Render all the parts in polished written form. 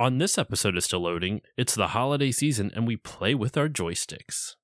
On this episode of Still Loading, it's the holiday season and we play with our joysticks.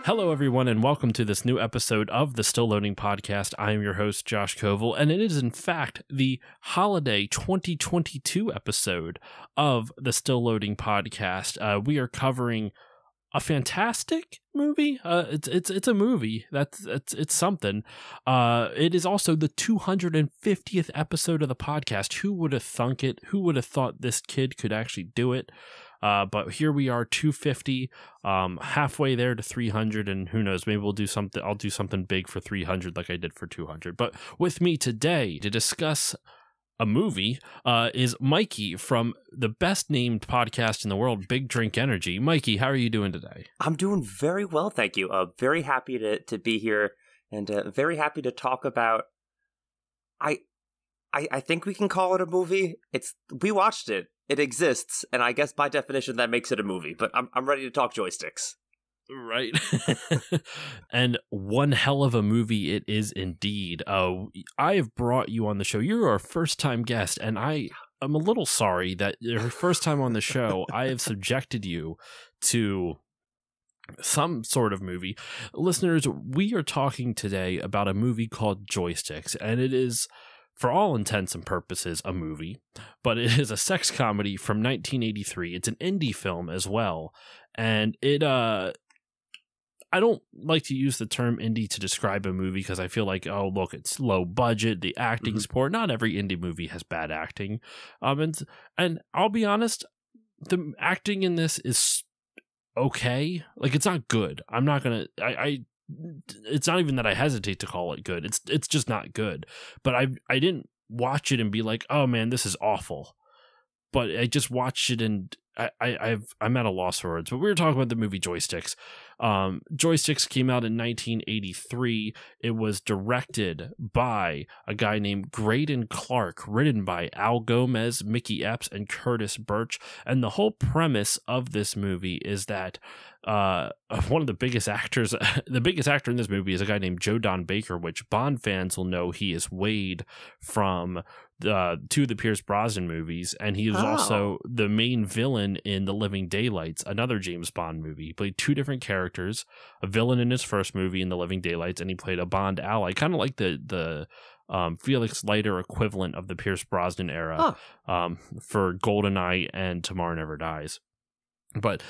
Hello, everyone, and welcome to this new episode of the Still Loading podcast. I am your host, Josh Koval, and it is, in fact, the holiday 2022 episode of the Still Loading podcast. We are covering a fantastic movie. It's a movie. It's something. It is also the 250th episode of the podcast. Who would have thunk it? Who would have thought this kid could actually do it? But here we are, 250, halfway there to 300, and who knows, maybe we'll do something. I'll do something big for 300 like I did for 200. But with me today to discuss a movie is Mikey from the best named podcast in the world, Big Drink Energy. Mikey, how are you doing today? I'm doing very well, thank you. Very happy to be here, and very happy to talk about. I think we can call it a movie. We watched it. It exists, and I guess by definition that makes it a movie, but I'm ready to talk joysticks. Right. And one hell of a movie it is indeed. I have brought you on the show. You're our first-time guest, and I'm a little sorry that your first time on the show, I have subjected you to some sort of movie. Listeners, we are talking today about a movie called Joysticks, and it is, for all intents and purposes, a movie, but it is a sex comedy from 1983. It's an indie film as well, and it I don't like to use the term indie to describe a movie because I feel like, oh, look, it's low budget, the acting's poor. Not every indie movie has bad acting, and I'll be honest, the acting in this is okay. Like, it's not good. I'm not gonna. It's not even that I hesitate to call it good. It's just not good. But I didn't watch it and be like, oh man, this is awful. But I just watched it and I'm at a loss for words. But we were talking about the movie Joysticks. Joysticks came out in 1983. It was directed by a guy named Graydon Clark, written by Al Gomez, Mickey Epps, and Curtis Birch. And the whole premise of this movie is that one of the biggest actors, the biggest actor in this movie is a guy named Joe Don Baker, which Bond fans will know he is Wade from two of the Pierce Brosnan movies, and he was also the main villain in The Living Daylights, another James Bond movie. He played two different characters, a villain in his first movie in The Living Daylights, and he played a Bond ally, kind of like the Felix Leiter equivalent of the Pierce Brosnan era for GoldenEye and Tomorrow Never Dies. But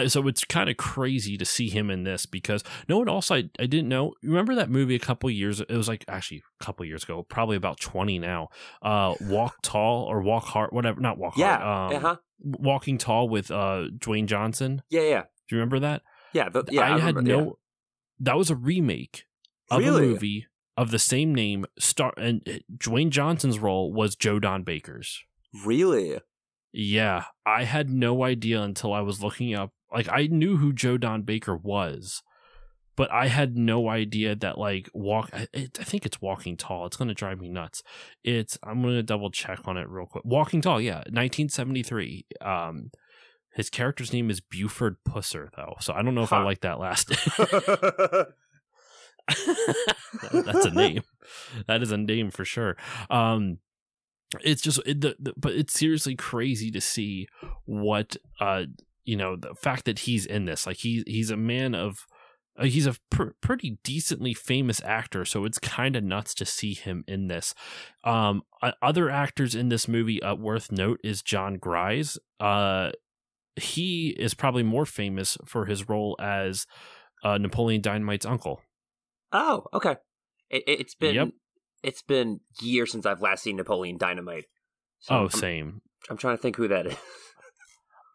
so it's kind of crazy to see him in this because no one else I didn't know. Remember that movie a couple years? It was like actually a couple years ago, probably about 20 now. Walk Tall or Walk Hard, whatever. Not Walk Hard. Walking Tall with Dwayne Johnson. Yeah. Do you remember that? Yeah. That was a remake of a movie of the same name. And Dwayne Johnson's role was Joe Don Baker's. Really? Yeah, I had no idea until I was looking up. Like, I knew who Joe Don Baker was, but I had no idea that, like, I think it's Walking Tall. It's going to drive me nuts. I'm going to double check on it real quick. Walking Tall, yeah, 1973. His character's name is Buford Pusser, though, so I don't know if I like that last name. That's a name. That is a name for sure. It's just, but it's seriously crazy to see what, the fact that he's in this. Like, he's a man of, he's a pretty decently famous actor, so it's kind of nuts to see him in this. Other actors in this movie worth note is John Grise. He is probably more famous for his role as Napoleon Dynamite's uncle. Oh, okay. It's been years since I've last seen Napoleon Dynamite. So same. I'm trying to think who that is.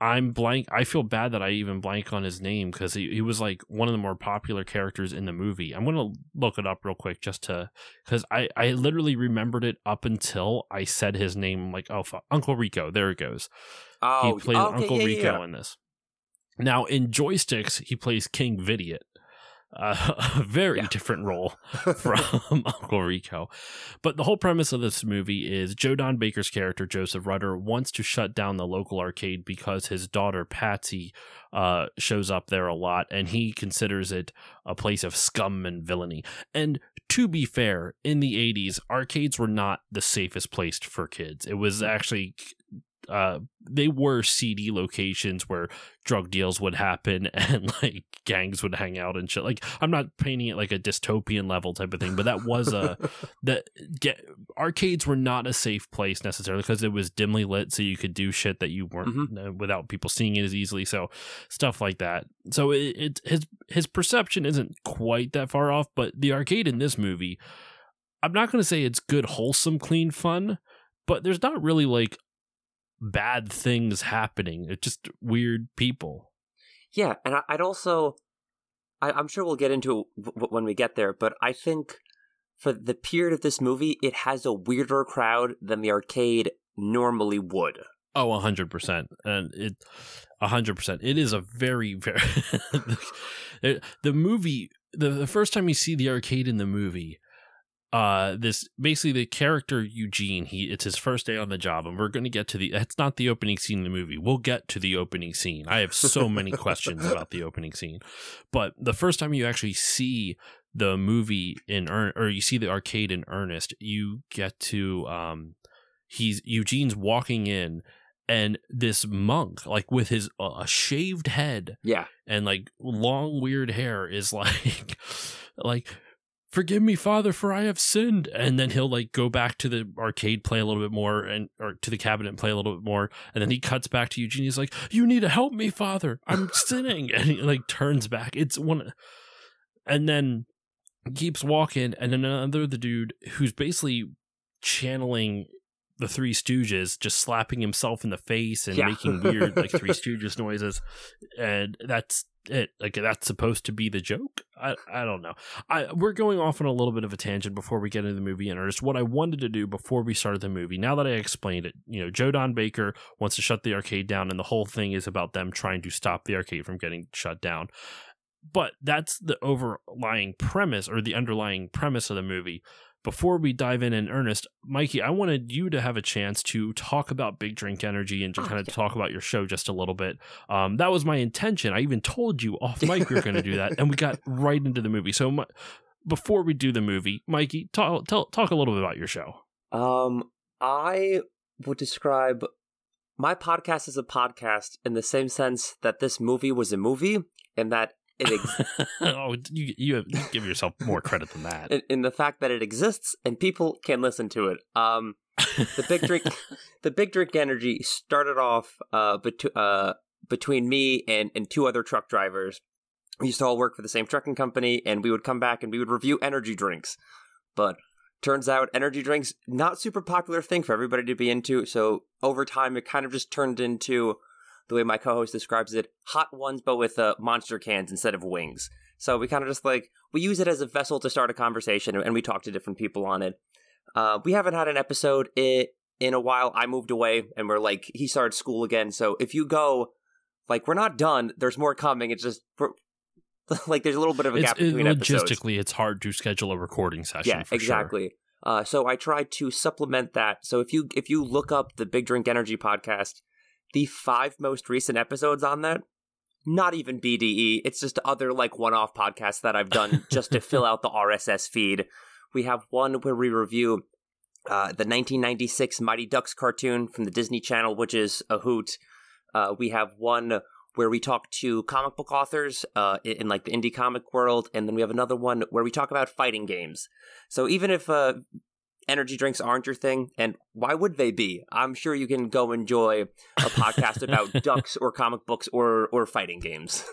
I'm blank. I feel bad that I even blank on his name because he was like one of the more popular characters in the movie. I'm gonna look it up real quick just to because I literally remembered it up until I said his name. I'm like, oh fuck, Uncle Rico. There it goes. Oh, he plays okay, Uncle Rico yeah. in this. Now in Joysticks, he plays King Vidiot. A very different role from Uncle Rico. But the whole premise of this movie is Joe Don Baker's character, Joseph Rudder, wants to shut down the local arcade because his daughter, Patsy, shows up there a lot, and he considers it a place of scum and villainy. And to be fair, in the 80s, arcades were not the safest place for kids. It was actually... they were seedy locations where drug deals would happen and like gangs would hang out and shit. Like, I'm not painting it like a dystopian level type of thing, but that was arcades were not a safe place necessarily because it was dimly lit, so you could do shit that you weren't without people seeing it as easily. So stuff like that. So his perception isn't quite that far off, but the arcade in this movie, I'm not going to say it's good, wholesome, clean fun, but there's not really like bad things happening. It's just weird people. Yeah, and I'd also... I'm sure we'll get into it when we get there, but I think for the period of this movie, it has a weirder crowd than the arcade normally would. Oh, 100%. And 100%. It is a very, very... the movie... The first time you see the arcade in the movie... this basically the character Eugene, it's his first day on the job, and we're going to get to that's not the opening scene in the movie. We'll get to the opening scene. I have so many questions about the opening scene, but the first time you actually see the movie or you see the arcade in earnest, you get to Eugene's walking in, and this monk, like with his shaved head, and like long weird hair, is like forgive me, Father, for I have sinned. And then he'll like go back to the arcade, play a little bit more, or to the cabinet and play a little bit more. And then he cuts back to Eugene. He's like, you need to help me, Father. I'm sinning. And he like turns back. And then keeps walking. And then the dude who's basically channeling the Three Stooges, just slapping himself in the face and making weird like Three Stooges noises. And that's it. Like, that's supposed to be the joke. I don't know. We're going off on a little bit of a tangent before we get into the movie in earnest. What I wanted to do before we started the movie, now that I explained it, Joe Don Baker wants to shut the arcade down, and the whole thing is about them trying to stop the arcade from getting shut down. But that's the overlying premise, or the underlying premise of the movie. Before we dive in earnest, Mikey, I wanted you to have a chance to talk about Big Drink Energy and to kind of talk about your show just a little bit. That was my intention. I even told you off mic we were going to do that, and we got right into the movie. So before we do the movie, Mikey, talk a little bit about your show. I would describe my podcast as a podcast in the same sense that this movie was a movie, and that you give yourself more credit than that. In the fact that it exists and people can listen to it. The Big Drink Energy started off between me and two other truck drivers. We used to all work for the same trucking company, and we would come back and we would review energy drinks. But turns out energy drinks, not super popular thing for everybody to be into. So over time, it kind of just turned into, the way my co-host describes it, hot ones, but with monster cans instead of wings. So we kind of just we use it as a vessel to start a conversation, and we talk to different people on it. We haven't had an episode in a while. I moved away, and he started school again. So if you go, we're not done. There's more coming. It's just, there's a little bit of a gap between episodes. Logistically, it's hard to schedule a recording session. Yeah, exactly. Sure. So I tried to supplement that. So if you look up the Big Drink Energy podcast, the 5 most recent episodes on that, not even BDE. It's just other one-off podcasts that I've done just to fill out the RSS feed. We have one where we review the 1996 Mighty Ducks cartoon from the Disney Channel, which is a hoot. We have one where we talk to comic book authors in the indie comic world, and then we have another one where we talk about fighting games. So even if energy drinks aren't your thing, and why would they be? I'm sure you can go enjoy a podcast about ducks or comic books or fighting games.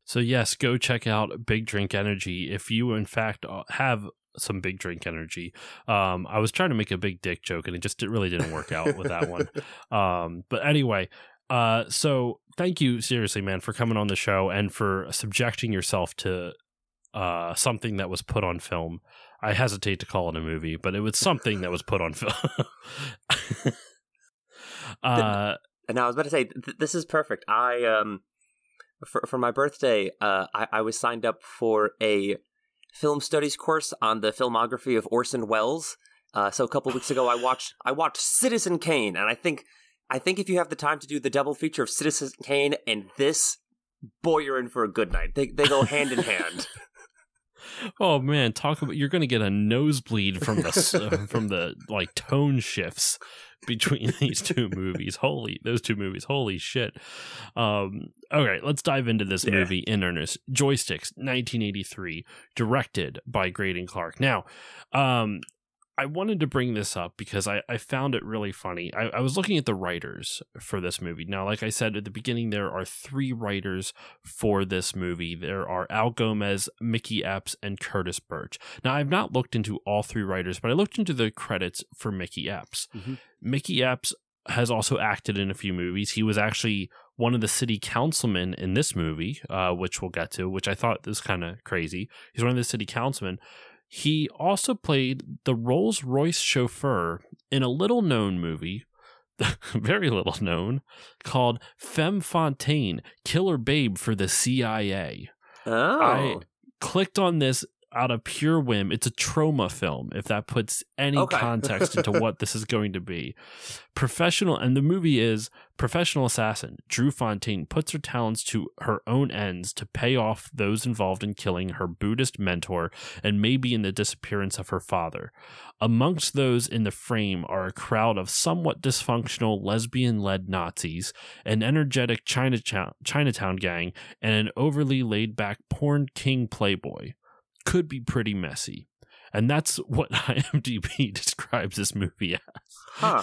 So yes, go check out Big Drink Energy if you in fact have some Big Drink Energy. I was trying to make a big dick joke, and it really didn't work out with that one. But anyway, So thank you, seriously, man, for coming on the show and for subjecting yourself to something that was put on film. I hesitate to call it a movie, but it was something that was put on film. And I was about to say, this is perfect. For my birthday, I was signed up for a film studies course on the filmography of Orson Welles. So a couple weeks ago, I watched Citizen Kane, and I think if you have the time to do the double feature of Citizen Kane and this, boy, you're in for a good night. They go hand in hand. Oh man, talk about, you're going to get a nosebleed from the from the like tone shifts between these two movies. Those two movies. Holy shit. Okay, let's dive into this movie in earnest. Joysticks, 1983, directed by Graydon Clark. Now, I wanted to bring this up because I found it really funny. I was looking at the writers for this movie. Now, like I said at the beginning, there are 3 writers for this movie. There are Al Gomez, Mickey Epps, and Curtis Birch. Now, I've not looked into all 3 writers, but I looked into the credits for Mickey Epps. Mm-hmm. Mickey Epps has also acted in a few movies. He was actually one of the city councilmen in this movie, which we'll get to, which I thought was kind of crazy. He's one of the city councilmen. He also played the Rolls-Royce chauffeur in a little-known movie, very little known, called Femme Fontaine, Killer Babe for the CIA. Oh. I clicked on this out of pure whim. It's a trauma film, if that puts any context into what this is going to be. And the movie is professional assassin Drew Fontaine puts her talents to her own ends to pay off those involved in killing her Buddhist mentor and maybe in the disappearance of her father. Amongst those in the frame are a crowd of somewhat dysfunctional lesbian-led Nazis, an energetic Chinatown gang, and an overly laid-back porn king playboy. Could be pretty messy. And that's what IMDb describes this movie as. Huh.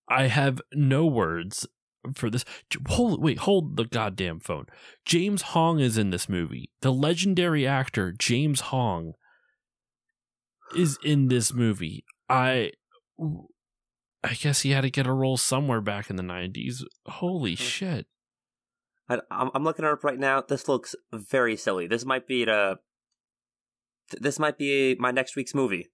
I have no words for this. Hold the goddamn phone. James Hong is in this movie. The legendary actor James Hong is in this movie. I guess he had to get a role somewhere back in the 90s. Holy shit. I'm looking it up right now. This looks very silly. This might be my next week's movie.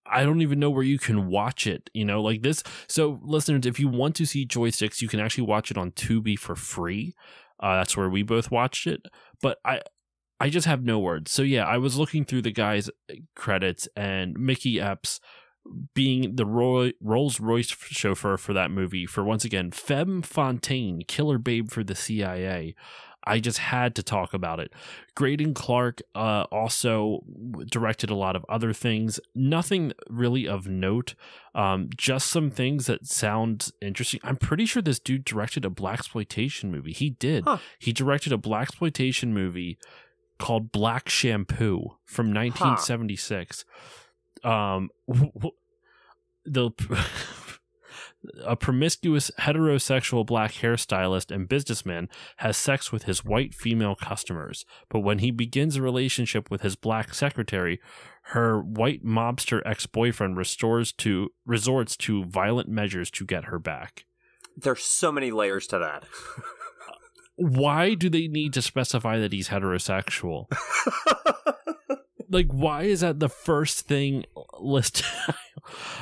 I don't even know where you can watch it, like this. So listeners, if you want to see Joysticks, you can actually watch it on Tubi for free. That's where we both watched it. But I just have no words. So yeah, I was looking through the guys' credits, and Mickey Epps being the Rolls-Royce chauffeur for that movie, for once again, Femme Fontaine, Killer Babe for the CIA. I just had to talk about it. Graydon Clark also directed a lot of other things. Nothing really of note. Just some things that sound interesting. I'm pretty sure this dude directed a blaxploitation movie. He did. Huh. He directed a blaxploitation movie called Black Shampoo from 1976. A promiscuous heterosexual black hairstylist and businessman has sex with his white female customers, but when he begins a relationship with his black secretary, her white mobster ex-boyfriend resorts to violent measures to get her back. There's so many layers to that. Why do they need to specify that he's heterosexual? Like, why is that the first thing listed?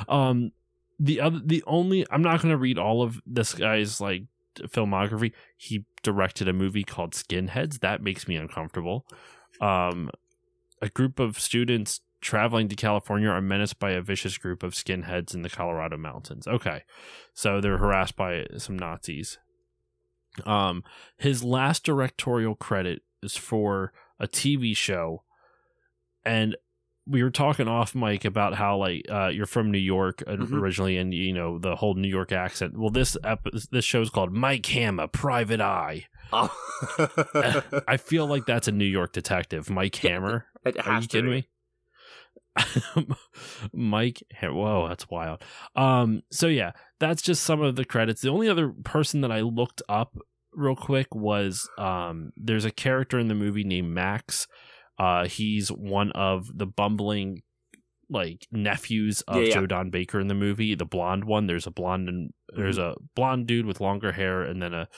I'm not going to read all of this guy's like filmography. He directed a movie called Skinheads. That makes me uncomfortable. A group of students traveling to California are menaced by a vicious group of skinheads in the Colorado mountains. Okay. So they're harassed by some Nazis. His last directorial credit is for a TV show. And we were talking off mic about how like you're from New York originally, and the whole New York accent. Well, this show is called Mike Hammer, Private Eye. Oh. I feel like that's a New York detective, Mike Hammer. Are you kidding me? Mike, whoa, that's wild. So yeah, that's just some of the credits. The only other person that I looked up real quick was there's a character in the movie named Max. He's one of the bumbling like nephews of Joe Don Baker in the movie. The blonde one, there's a blonde dude with longer hair, and then a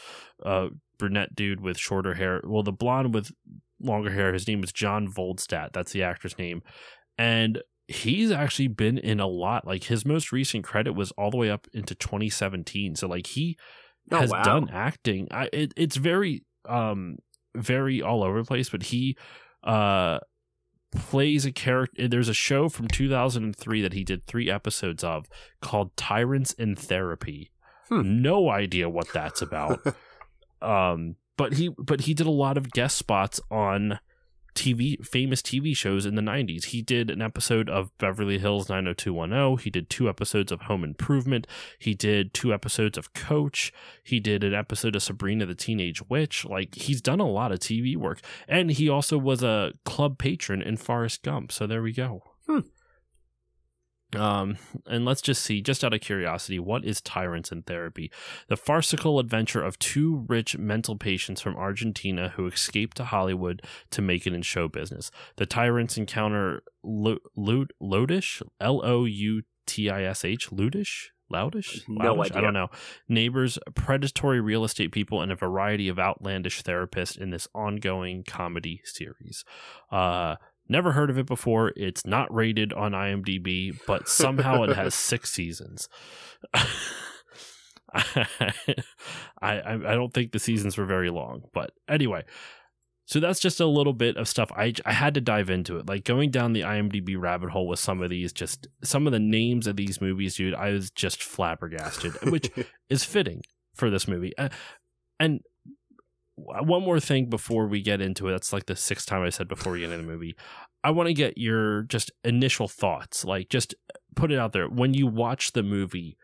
brunette dude with shorter hair. Well, the blonde with longer hair, his name was John Voldstadt. That's the actor's name. And he's actually been in a lot. Like his most recent credit was all the way up into 2017. So like he has done acting. It's very very all over the place, but he plays a character. There's a show from 2003 that he did 3 episodes of called Tyrants in Therapy. No idea what that's about. But he did a lot of guest spots on famous TV shows in the 90s. He did an episode of Beverly Hills 90210. He did 2 episodes of Home Improvement. He did 2 episodes of Coach. He did an episode of Sabrina the Teenage Witch. Like, he's done a lot of TV work. And he also was a club patron in Forrest Gump. So there we go. And let's just see, just out of curiosity, what is Tyrants in Therapy? The farcical adventure of 2 rich mental patients from Argentina who escape to Hollywood to make it in show business. The tyrants encounter Loutish, Loutish, Loudish? No idea. I don't know. Neighbors, predatory real estate people, and a variety of outlandish therapists in this ongoing comedy series. Never heard of it before. It's not rated on IMDb, but somehow it has 6 seasons. I don't think the seasons were very long, but anyway. So that's just a little bit of stuff. I had to dive into it. Like going down the IMDb rabbit hole with some of these, just some of the names of these movies, dude, I was just flabbergasted, which is fitting for this movie. And one more thing before we get into it. That's like the 6th time I said before we get into the movie. I want to get your just initial thoughts. Like, just put it out there. When you watch the movie,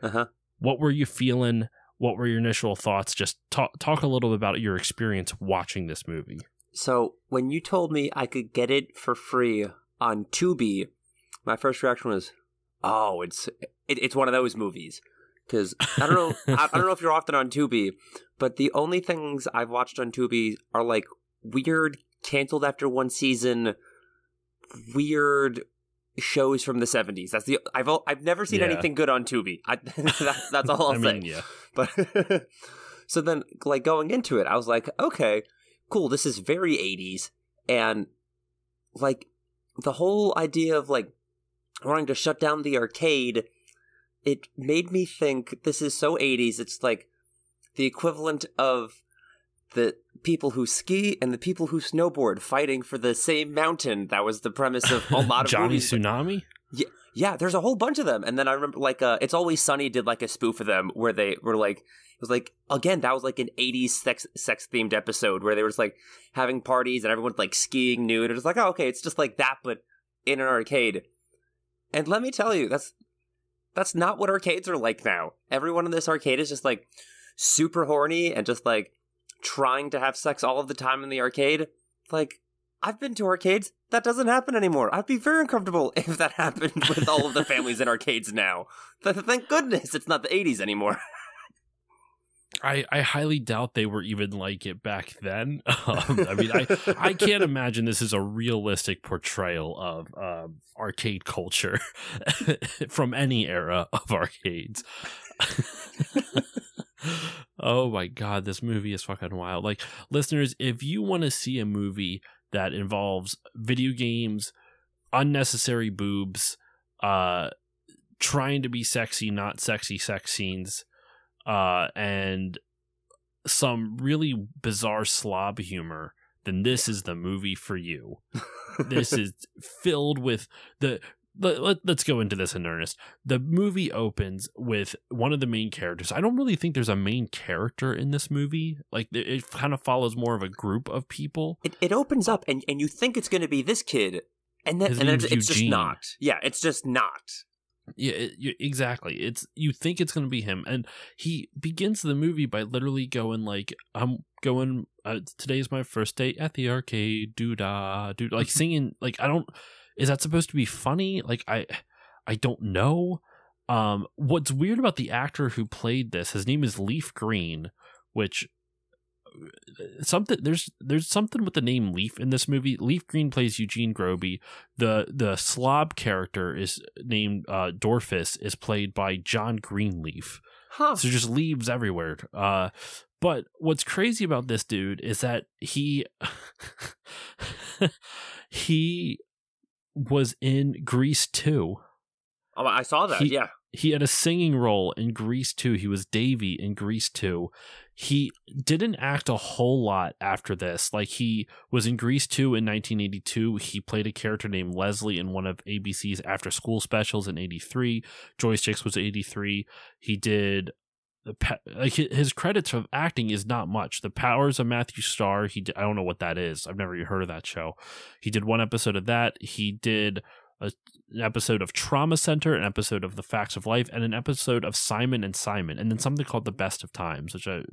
what were you feeling? What were your initial thoughts? Just talk a little bit about your experience watching this movie. So when you told me I could get it for free on Tubi, my first reaction was, "Oh, it's one of those movies." Because I don't know, I don't know if you're often on Tubi, but the only things I've watched on Tubi are like weird, canceled after 1 season, weird shows from the 70s. That's I've never seen anything good on Tubi. That's all I'll say. Yeah. But so then, like going into it, I was like, okay, cool. This is very 80s, and like the whole idea of like wanting to shut down the arcade. It made me think this is so 80s. It's like the equivalent of the people who ski and the people who snowboard fighting for the same mountain. That was the premise of a lot of Johnny movies. Tsunami? Yeah, there's a whole bunch of them. And then I remember like It's Always Sunny did like a spoof of them where they were like, it was like, again, that was like an 80s sex themed episode where they were just like having parties and everyone's like skiing nude. It was like, oh, okay, it's just like that, but in an arcade. And let me tell you, that's not what arcades are like now. Everyone in this arcade is just like super horny and just like trying to have sex all of the time in the arcade. Like, I've been to arcades. That doesn't happen anymore. I'd be very uncomfortable if that happened with all of the families in arcades now. Thank goodness it's not the 80s anymore. I highly doubt they were even like it back then. I mean, I can't imagine this is a realistic portrayal of arcade culture from any era of arcades. Oh my God, this movie is fucking wild. Like, listeners, if you want to see a movie that involves video games, unnecessary boobs, trying to be sexy, not sexy sex scenes, and some really bizarre slob humor, then this is the movie for you. This is filled with let's go into this in earnest. The movie opens with one of the main characters. I don't really think there's a main character in this movie. Like, it kind of follows more of a group of people. It opens up and you think it's going to be this kid, and then it's just not. Yeah, it's just not. Yeah, exactly. You think it's going to be him, and he begins the movie by literally going like, "I'm going. Today's my first day at the arcade, doo-da, doo," like singing. Like, I don't. Is that supposed to be funny? Like, I don't know. What's weird about the actor who played this? His name is Leaf Green, which something there's something with the name Leaf in this movie. Leaf Green plays Eugene Groby. The slob character is named Dorfus, is played by John Greenleaf. Huh. So just leaves everywhere. But what's crazy about this dude is that he he was in Grease 2. Oh, I saw that. Yeah. He had a singing role in Grease 2. He was Davey in Grease 2. He didn't act a whole lot after this. Like, he was in Grease 2 in 1982. He played a character named Leslie in one of ABC's after school specials in 83. Joysticks was 83. He did his credits of acting is not much. The Powers of Matthew Starr, I don't know what that is. I've never even heard of that show. He did one episode of that. He did an episode of Trauma Center, an episode of The Facts of Life, and an episode of Simon and Simon, and then something called The Best of Times, which I'm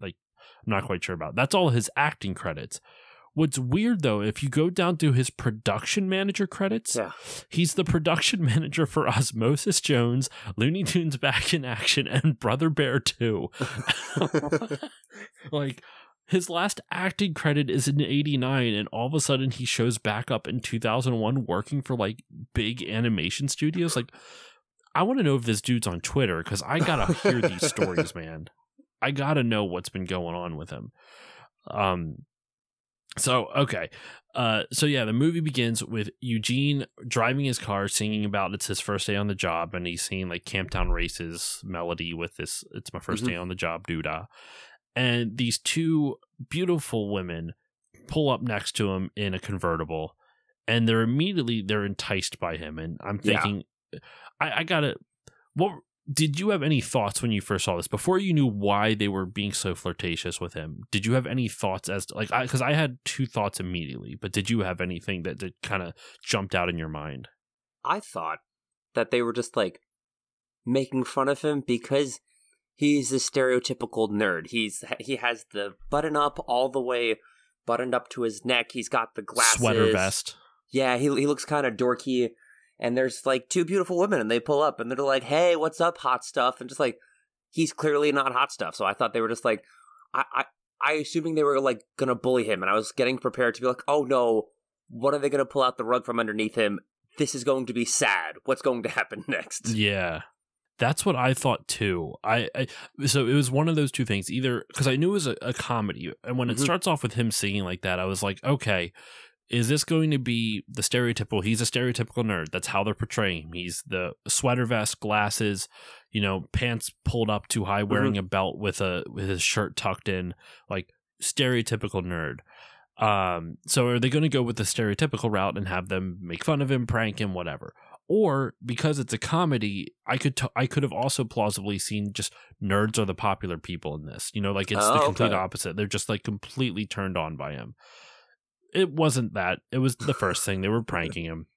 not quite sure about. That's all his acting credits. What's weird, though, if you go down to his production manager credits, he's the production manager for Osmosis Jones, Looney Tunes Back in Action, and Brother Bear 2. Like, his last acting credit is in 89, and all of a sudden he shows back up in 2001 working for, like, big animation studios. Like, I want to know if this dude's on Twitter, because I gotta hear these stories, man. I gotta know what's been going on with him. So the movie begins with Eugene driving his car, singing about it's his first day on the job, and he's singing like Camptown Races melody with this "It's my first day on the job" doodah. And these two beautiful women pull up next to him in a convertible, and they're enticed by him. And I'm thinking, I gotta. What did you have any thoughts when you first saw this? Before you knew why they were being so flirtatious with him, did you have any thoughts as to, because I had two thoughts immediately, but did you have anything that kind of jumped out in your mind? I thought that they were just like making fun of him because he's a stereotypical nerd. He has the button up all the way buttoned up to his neck. He's got the glasses, sweater vest. Yeah, he looks kind of dorky. And there's like two beautiful women, and they pull up, and they're like, "Hey, what's up, hot stuff?" And just like, he's clearly not hot stuff. So I thought they were just like, I assuming they were like gonna bully him, and I was getting prepared to be like, "Oh no, what are they gonna pull out the rug from underneath him? This is going to be sad. What's going to happen next?" Yeah, that's what I thought too. So it was one of those two things. Either because I knew it was a comedy, and when it starts off with him singing like that, I was like, okay. Is this going to be the stereotypical? He's a stereotypical nerd. That's how they're portraying him. He's the sweater vest, glasses, pants pulled up too high, wearing a belt with his shirt tucked in, like stereotypical nerd. So are they going to go with the stereotypical route and have them make fun of him, prank him, whatever? Or because it's a comedy, I could have also plausibly seen just nerds are the popular people in this. Like it's the complete opposite. They're just like completely turned on by him. It wasn't that. It was the first thing. They were pranking him.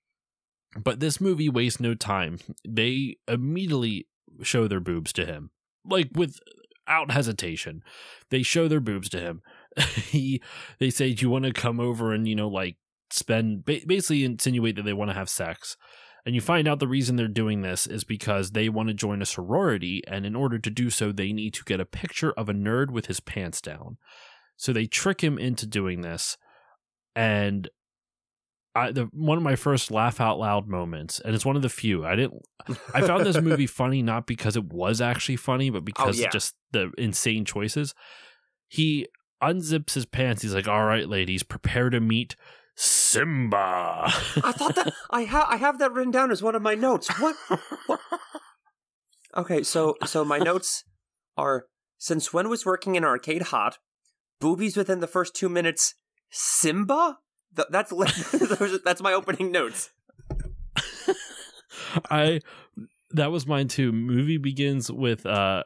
But this movie wastes no time. They immediately show their boobs to him. Like, without hesitation. They show their boobs to him. They say, do you want to come over and, basically insinuate that they want to have sex. And you find out the reason they're doing this is because they want to join a sorority, and in order to do so, they need to get a picture of a nerd with his pants down. So they trick him into doing this. And one of my first laugh out loud moments, and it's one of the few. I found this movie funny not because it was actually funny, but because of just the insane choices. He unzips his pants. He's like, "All right, ladies, prepare to meet Simba." I thought that I have that written down as one of my notes. What? Okay, so my notes are: since when was working in arcade hot? Boobies within the first 2 minutes. Simba? That's my opening notes. That was mine too. Movie begins with there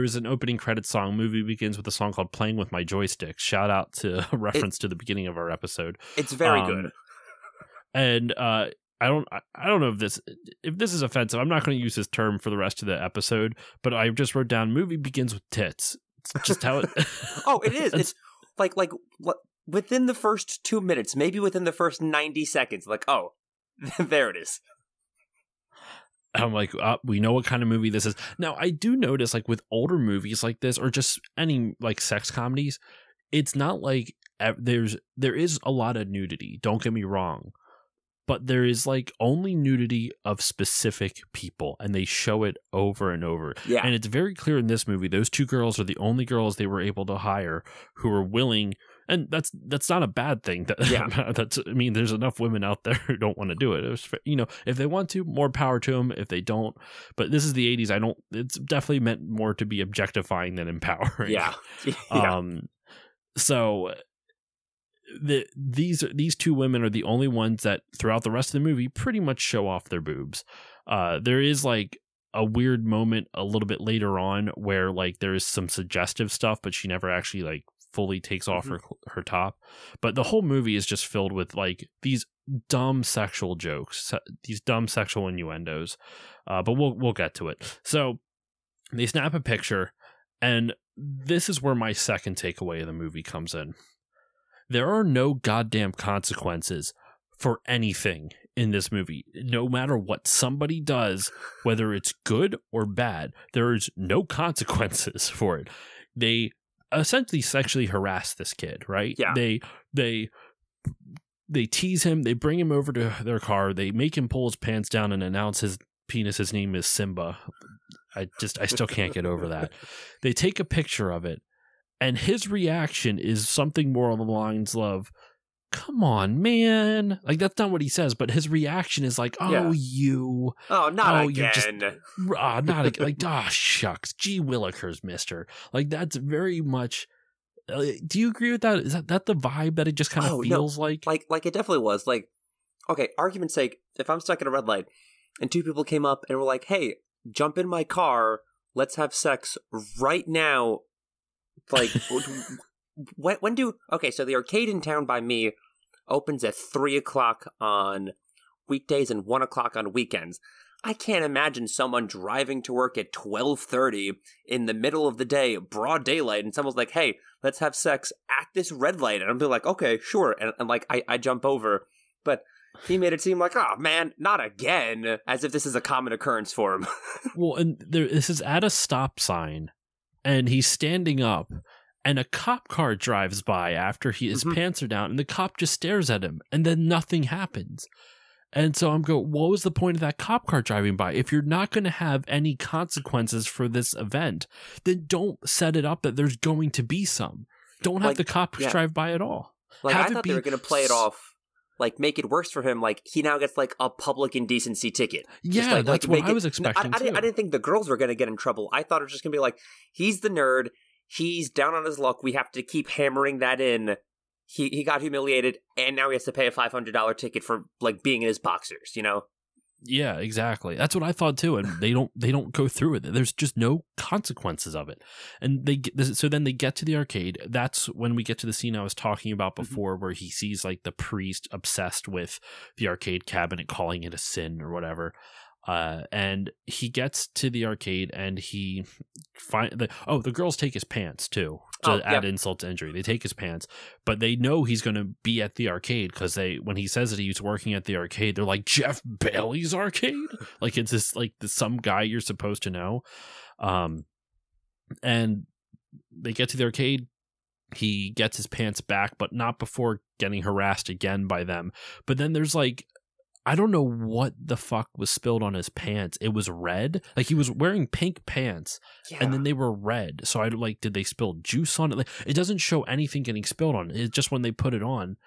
was an opening credit song. Movie begins with a song called "Playing with My Joysticks." Shout out to a reference to the beginning of our episode. It's very good. And I don't know if this is offensive. I'm not going to use this term for the rest of the episode, but I just wrote down movie begins with tits. It's just how it. Oh, it is. It's like what. Within the first 2 minutes, maybe within the first 90 seconds, like, oh, there it is. I'm like, we know what kind of movie this is. Now, I do notice, like, with older movies like this, or just any, like, sex comedies, it's not like there is a lot of nudity, don't get me wrong, but there is like only nudity of specific people, and they show it over and over. Yeah. And it's very clear in this movie, those two girls are the only girls they were able to hire who are willing. And that's not a bad thing. I mean, there's enough women out there who don't want to do it. If they want to, more power to them. If they don't, but this is the 80s. It's definitely meant more to be objectifying than empowering. Yeah. So these two women are the only ones that throughout the rest of the movie pretty much show off their boobs. There is like a weird moment a little bit later on where like there is some suggestive stuff, but she never actually like fully takes off her top. But the whole movie is just filled with like these dumb sexual jokes, these dumb sexual innuendos. But we'll get to it. So they snap a picture, and this is where my second takeaway of the movie comes in. There are no goddamn consequences for anything in this movie. No matter what somebody does, whether it's good or bad, there is no consequences for it. They essentially sexually harass this kid, right? Yeah. They tease him, they bring him over to their car, they make him pull his pants down and announce his name is Simba. I still can't get over that. They take a picture of it, and his reaction is something more along the lines of, come on, man. Like, that's not what he says, but his reaction is like, oh, you. Oh, not again. Not again. Like, shucks. Gee willikers, mister. Like, that's very much. Do you agree with that? Is that the vibe that it just kind of feels like? Like, it definitely was. Like, okay, argument's sake, if I'm stuck at a red light and two people came up and were like, hey, jump in my car, let's have sex right now. Like, okay, so the arcade in town by me opens at 3 o'clock on weekdays and 1 o'clock on weekends. I can't imagine someone driving to work at 12:30 in the middle of the day, broad daylight, and someone's like, hey, let's have sex at this red light. And I'm like, okay, sure. And like, I jump over. But he made it seem like, oh, man, not again, as if this is a common occurrence for him. Well, and this is at a stop sign, and he's standing up, and a cop car drives by after his pants are down, and the cop just stares at him, and then nothing happens. And so I'm going, what was the point of that cop car driving by? If you're not going to have any consequences for this event, then don't set it up that there's going to be some. Don't have the cops drive by at all. Like, I thought they were going to play it off, like, make it worse for him. Like, he now gets, like, a public indecency ticket. Yeah, that's what I was expecting, too. I didn't think the girls were going to get in trouble. I thought it was just going to be like, he's the nerd, he's down on his luck, we have to keep hammering that in. He got humiliated, and now he has to pay a $500 ticket for, like, being in his boxers, you know? Yeah, exactly. That's what I thought too. And they don't go through with it. There's just no consequences of it. And then they get to the arcade. That's when we get to the scene I was talking about before, where he sees like the priest obsessed with the arcade cabinet, calling it a sin or whatever. And he gets to the arcade, and the girls take his pants too, to add insult to injury. They take his pants, but they know he's going to be at the arcade, because when he says that he's working at the arcade, they're like, Jeff Bailey's arcade? Like, it's this like some guy you're supposed to know. And they get to the arcade. He gets his pants back, but not before getting harassed again by them. But then there's like, I don't know what the fuck was spilled on his pants. It was red. Like, he was wearing pink pants, and then they were red. So I like, did they spill juice on it? Like, it doesn't show anything getting spilled on it. It's just when they put it on,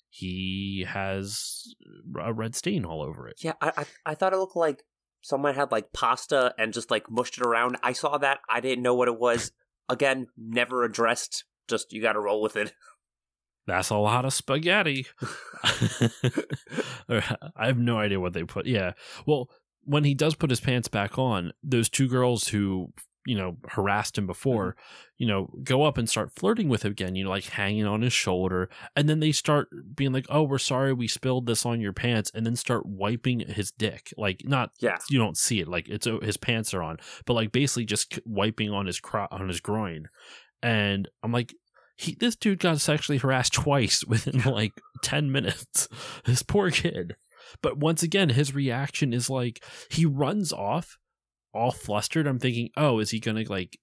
he has a red stain all over it. Yeah, I thought it looked like someone had like pasta and just like mushed it around. I saw that. I didn't know what it was. Again, never addressed. Just, you got to roll with it. That's a lot of spaghetti. I have no idea what they put. Yeah. Well, when he does put his pants back on, those two girls who, harassed him before, go up and start flirting with him again, like hanging on his shoulder. And then they start being like, oh, we're sorry we spilled this on your pants. And then start wiping his dick. Like, you don't see it. Like, his pants are on, but like basically just wiping on his groin. And I'm like, this dude got sexually harassed twice within like 10 minutes. This poor kid. But once again, his reaction is like, he runs off all flustered. I'm thinking, oh, is he going to like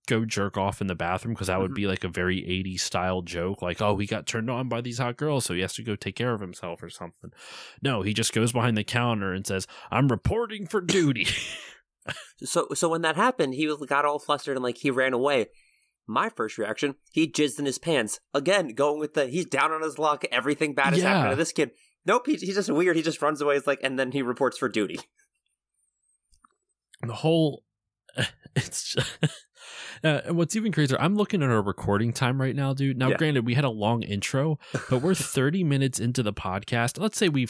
go jerk off in the bathroom, because that would be like a very 80s style joke, like, oh, he got turned on by these hot girls, so he has to go take care of himself or something. No, he just goes behind the counter and says, I'm reporting for duty. So when that happened, he got all flustered and like he ran away. My first reaction, he jizzed in his pants. Again, going with he's down on his luck, everything bad is happening to this kid. Nope, he's just weird, he just runs away, it's like, and then he reports for duty. The whole, it's just, and what's even crazier, I'm looking at our recording time right now, dude. Now, granted, we had a long intro, but we're 30 minutes into the podcast. Let's say we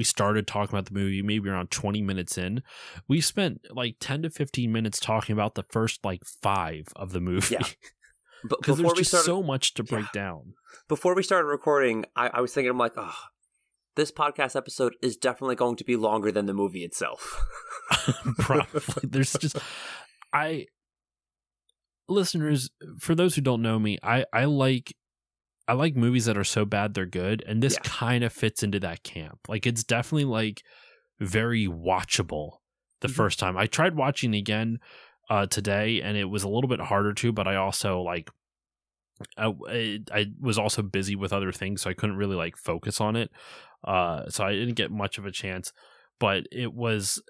started talking about the movie maybe around 20 minutes in. We spent like 10 to 15 minutes talking about the first like 5 of the movie. Yeah. Because there's just so much to break down. Before we started recording, I was thinking, I'm like, oh, this podcast episode is definitely going to be longer than the movie itself. Probably. There's just, listeners, for those who don't know me, I like movies that are so bad they're good, and this kind of fits into that camp. Like, it's definitely like very watchable the first time. I tried watching again today, and it was a little bit harder to, but I also like I was also busy with other things, so I couldn't really like focus on it. So I didn't get much of a chance, but it was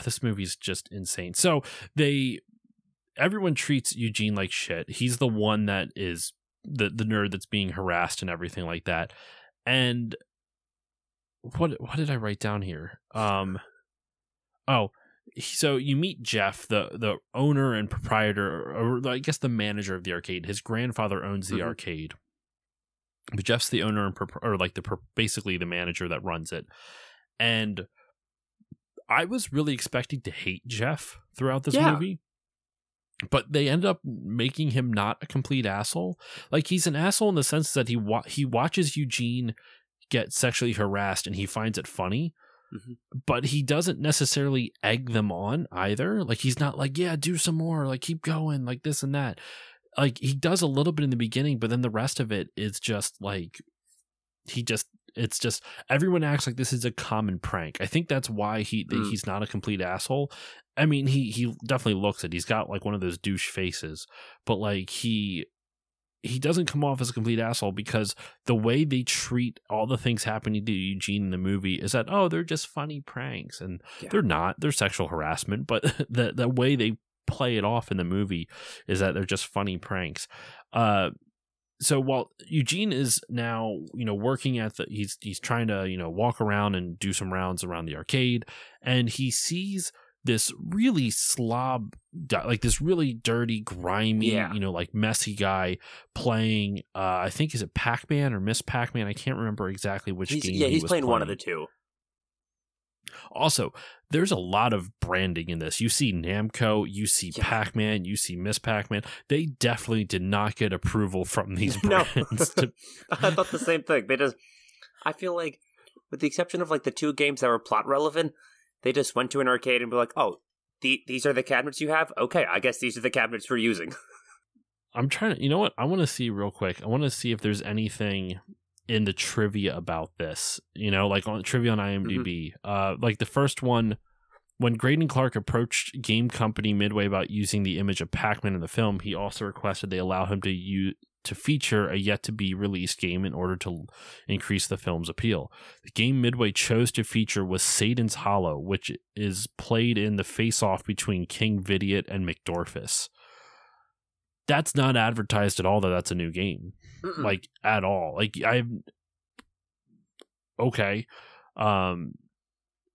this movie's just insane. So everyone treats Eugene like shit. He's the one that is the nerd that's being harassed and everything like that. And what did I write down here? So you meet Jeff, the owner and proprietor, or I guess the manager of the arcade. His grandfather owns the arcade, but Jeff's the owner and basically the manager that runs it. And I was really expecting to hate Jeff throughout this movie. But they end up making him not a complete asshole. Like, he's an asshole in the sense that he watches Eugene get sexually harassed and he finds it funny, but he doesn't necessarily egg them on either. Like, he's not like, yeah, do some more, like, keep going, like this and that. Like, he does a little bit in the beginning, but then the rest of it is just like, it's just everyone acts like this is a common prank. I think that's why he's not a complete asshole. I mean, he definitely looks it. He's got like one of those douche faces, but like he doesn't come off as a complete asshole, because the way they treat all the things happening to Eugene in the movie is that, oh, they're just funny pranks, and they're not. They're sexual harassment, but the way they play it off in the movie is that they're just funny pranks. So while Eugene is now, working at he's trying to, walk around and do some rounds around the arcade, and he sees this really this really dirty, grimy, like messy guy playing, I think, is it Pac-Man or Miss Pac-Man? I can't remember exactly which game he was he's playing playing. One of the two. Also, there's a lot of branding in this. You see Namco, you see Pac-Man, you see Miss Pac-Man. They definitely did not get approval from these brands. I thought the same thing. I feel like, with the exception of like the 2 games that were plot relevant, they just went to an arcade and be like, oh, these are the cabinets you have? Okay, I guess these are the cabinets we're using. I'm trying to, you know what? I want to see real quick. I want to see if there's anything in the trivia about this, like on trivia on IMDb. Like the first one, when Graydon Clark approached game company Midway about using the image of Pac-Man in the film, he also requested they allow him to feature a yet to be released game in order to increase the film's appeal. The game Midway chose to feature was Satan's Hollow, which is played in the face-off between King Vidiot and McDorphus. That's not advertised at all that that's a new game. Like, at all. Like, okay.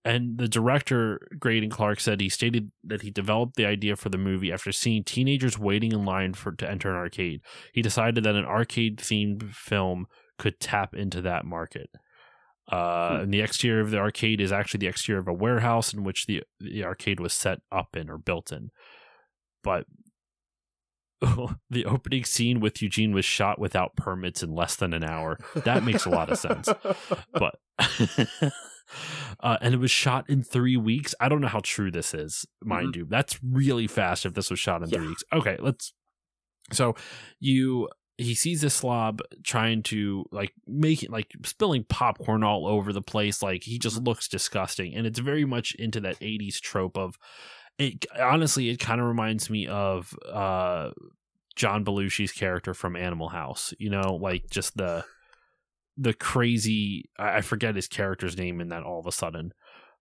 And the director, Graydon Clark, said he stated that he developed the idea for the movie after seeing teenagers waiting in line to enter an arcade. He decided that an arcade-themed film could tap into that market. And the exterior of the arcade is actually the exterior of a warehouse in which the arcade was set up in or built in. But the opening scene with Eugene was shot without permits in less than an hour. That makes a lot of sense. But and it was shot in 3 weeks. I don't know how true this is, mind you. That's really fast if this was shot in 3 weeks. Okay, so he sees this slob trying to like make it, like spilling popcorn all over the place. Like, he just looks disgusting. And it's very much into that 80s trope of It honestly, it kind of reminds me of John Belushi's character from Animal House. You know, like just the crazy. I forget his character's name in that all of a sudden,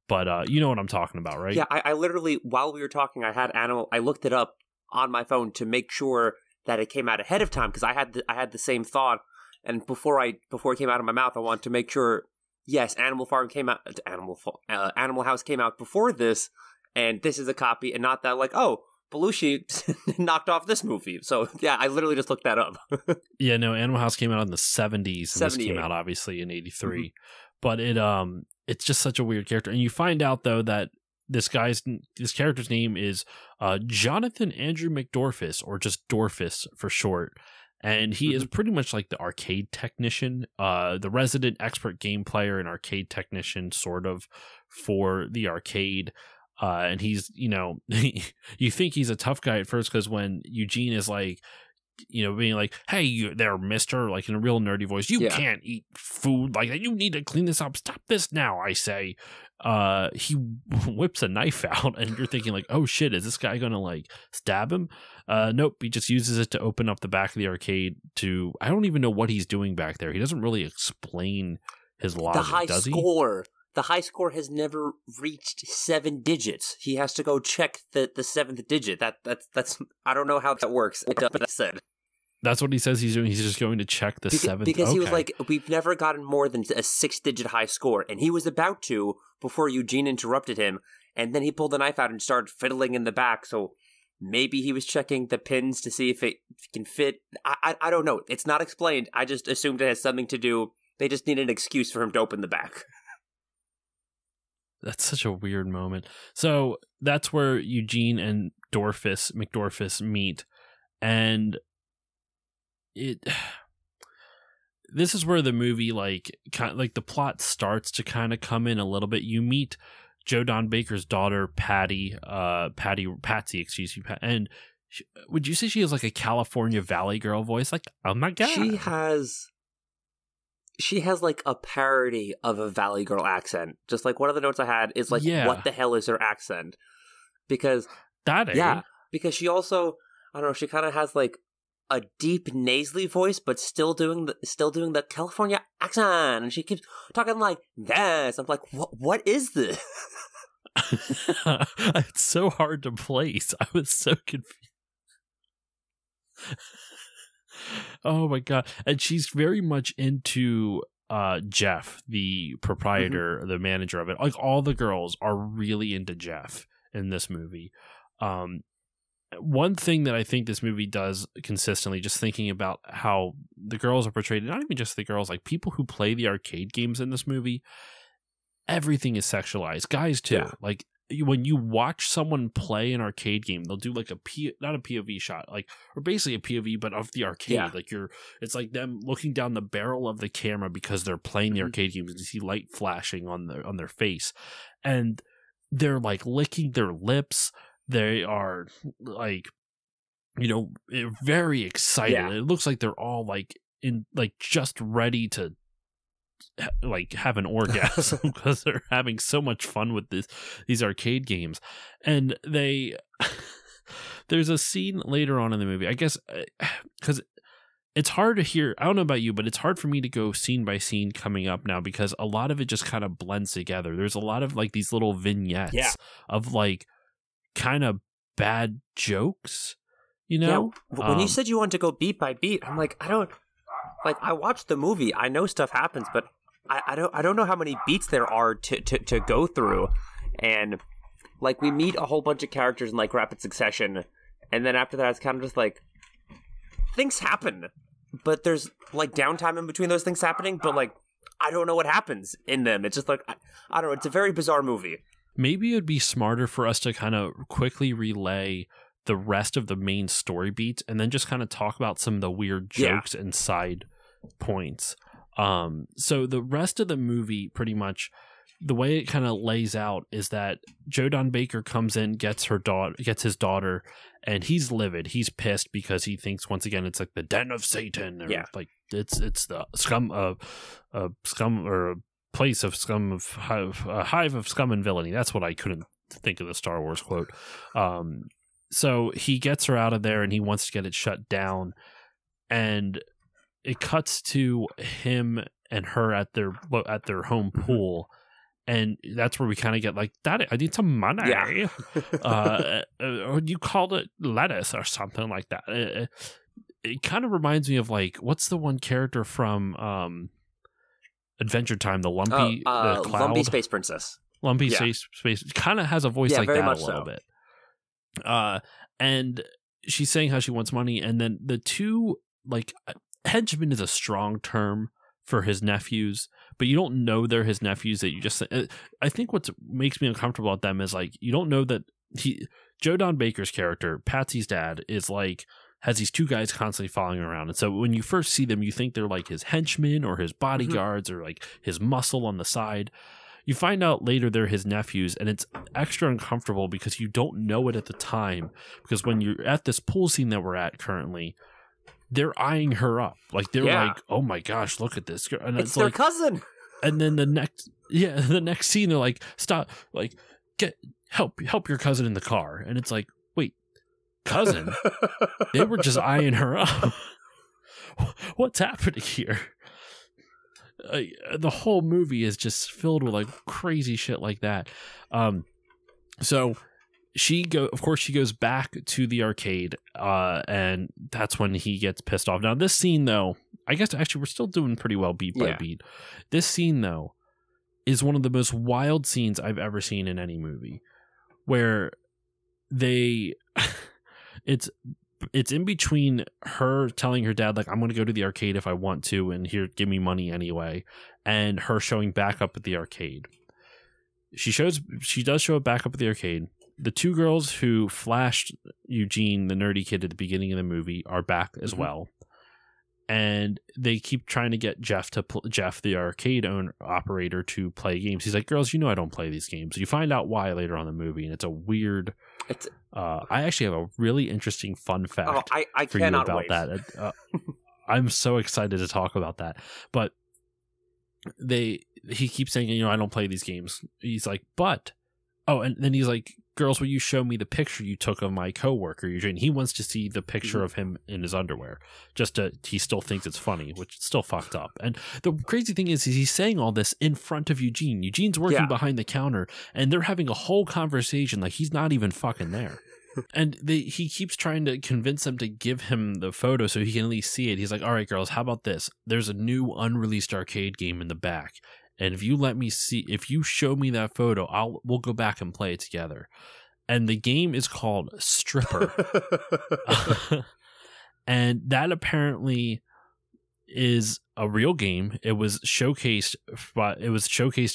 but you know what I'm talking about, right? Yeah, I literally, while we were talking, I looked it up on my phone to make sure that it came out ahead of time, because I had the same thought, and before it came out of my mouth, I wanted to make sure. Yes, Animal House came out before this, and this is a copy, and not that like, oh, Belushi knocked off this movie. So yeah, I literally just looked that up. Yeah, no, Animal House came out in the 70s, and this came out obviously in 83. Mm-hmm. But it's just such a weird character, and you find out though that this character's name is Jonathan Andrew McDorfus, or just Dorfus for short. And he is pretty much like the arcade technician, the resident expert game player and arcade technician, sort of, for the arcade. And he's, you know, you think he's a tough guy at first, because when Eugene is like, you know, being like, hey, you there, mister, like in a real nerdy voice, you can't eat food like that. You need to clean this up. Stop this now, I say. He whips a knife out, and you're thinking like, oh shit, is this guy gonna like stab him? Nope, he just uses it to open up the back of the arcade to, I don't even know what he's doing back there. He doesn't really explain his logic, does he? The high score has never reached 7 digits. He has to go check the 7th digit. That's I don't know how that works. It doesn't said. That's what he says he's doing. He's just going to check the 7th. Because he was like, we've never gotten more than a 6-digit high score. And he was about to before Eugene interrupted him. And then he pulled the knife out and started fiddling in the back. So maybe he was checking the pins to see if it can fit. I don't know. It's not explained. I just assumed it has something to do. They just need an excuse for him to open the back. That's such a weird moment. So that's where Eugene and McDorfus meet. And this is where the movie like the plot starts to kind of come in a little bit. You meet Joe Don Baker's daughter, Patsy, excuse me, and would you say she has like a California Valley Girl voice? Like, oh my god, she has like a parody of a Valley Girl accent. Just like one of the notes I had is like, what the hell is her accent? Because because she also, I don't know, she kind of has like a deep nasally voice, but still doing the California accent, and she keeps talking like this. I'm like, what is this? It's so hard to place. I was so confused. Oh my god. And she's very much into Jeff, the proprietor, the manager of it. Like, all the girls are really into Jeff in this movie. One thing that I think this movie does consistently, just thinking about how the girls are portrayed, not even just the girls, like people who play the arcade games in this movie, everything is sexualized. Guys too. Yeah. Like, when you watch someone play an arcade game, they'll do like not a POV shot, like, or basically a POV, but of the arcade. Yeah. Like, it's like them looking down the barrel of the camera because they're playing the arcade games, and you see light flashing on their face, and they're like licking their lips. They are like, you know, very excited. Yeah. It looks like they're all like just ready to like have an orgasm because they're having so much fun with these arcade games. And there's a scene later on in the movie, I guess, because it's hard to hear. I don't know about you, but it's hard for me to go scene by scene coming up now, because a lot of it just kind of blends together. There's a lot of like these little vignettes of like kind of bad jokes, you know? Yeah, when you said you wanted to go beat by beat, I'm like, I watched the movie. I know stuff happens, but I don't know how many beats there are to go through. And like, we meet a whole bunch of characters in like rapid succession, and then after that, it's kind of just like things happen, but there's like downtime in between those things happening. But like, I don't know what happens in them. It's just like I don't know. It's a very bizarre movie. Maybe it'd be smarter for us to kind of quickly relay the rest of the main story beats, and then just kind of talk about some of the weird jokes and side points. So the rest of the movie, pretty much, the way it kind of lays out is that Joe Don Baker comes in, gets his daughter, and he's livid. He's pissed because he thinks, once again, it's like the den of Satan, or like it's the scum of scum, or a place of scum, of a hive of scum and villainy. That's what I couldn't think of the Star Wars quote. So he gets her out of there, and he wants to get it shut down. And it cuts to him and her at their home pool. And that's where we kind of get like, Daddy, I need some money. Yeah. You called it lettuce or something like that. It kind of reminds me of like, what's the one character from Adventure Time? The Lumpy, the cloud? Lumpy Space Princess. Lumpy Space kind of has a voice like that a little bit. And she's saying how she wants money, and then the two, like, henchman is a strong term for his nephews, but you don't know they're his nephews. That you just, I think what makes me uncomfortable at them is like, you don't know that Joe Don Baker's character, Patsy's dad, is like, has these two guys constantly following around. And so when you first see them, you think they're like his henchmen or his bodyguards or like his muscle on the side. You find out later they're his nephews, and it's extra uncomfortable because you don't know it at the time. Because when you're at this pool scene that we're at currently, they're eyeing her up. Like, they're like, oh my gosh, look at this girl. And it's their like, cousin. And then the next scene, they're like, stop, like, help your cousin in the car. And it's like, wait, cousin? They were just eyeing her up. What's happening here? The whole movie is just filled with like crazy shit like that. So of course she goes back to the arcade, and that's when he gets pissed off. Now this scene though, I guess actually we're still doing pretty well beat by beat. This scene though is one of the most wild scenes I've ever seen in any movie, where it's in between her telling her dad, like, I'm going to go to the arcade if I want to, and here, give me money anyway, and her showing back up at the arcade. She does show up back up at the arcade. The two girls who flashed Eugene, the nerdy kid, at the beginning of the movie are back as well. And they keep trying to get Jeff, the arcade operator, to play games. He's like, girls, I don't play these games. You find out why later on in the movie, and it's a weird... I actually have a really interesting fun fact I for you cannot about wait. that. I'm so excited to talk about that. But he keeps saying, I don't play these games. He's like, but... Oh, and then he's like, girls, will you show me the picture you took of my coworker, Eugene? He wants to see the picture of him in his underwear. He still thinks it's funny, which is still fucked up. And the crazy thing is he's saying all this in front of Eugene. Eugene's working behind the counter, and they're having a whole conversation like he's not even fucking there. And he keeps trying to convince them to give him the photo so he can at least see it. He's like, all right, girls, how about this? There's a new unreleased arcade game in the back. And if you show me that photo, we'll go back and play it together. And the game is called Stripper. And that apparently is a real game. It was showcased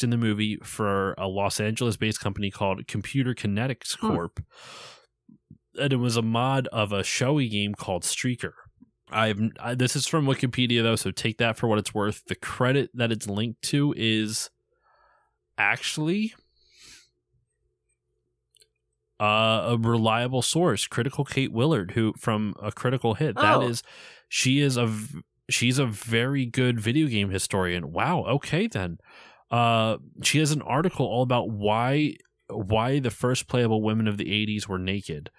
in the movie for a Los Angeles-based company called Computer Kinetics Corp. And it was a mod of a showy game called Streaker. This is from Wikipedia though, so take that for what it's worth. The credit that it's linked to is actually a reliable source, Critical Kate Willard, who from a Critical Hit. She's a very good video game historian. Wow, okay then. She has an article all about why the first playable women of the 80s were naked.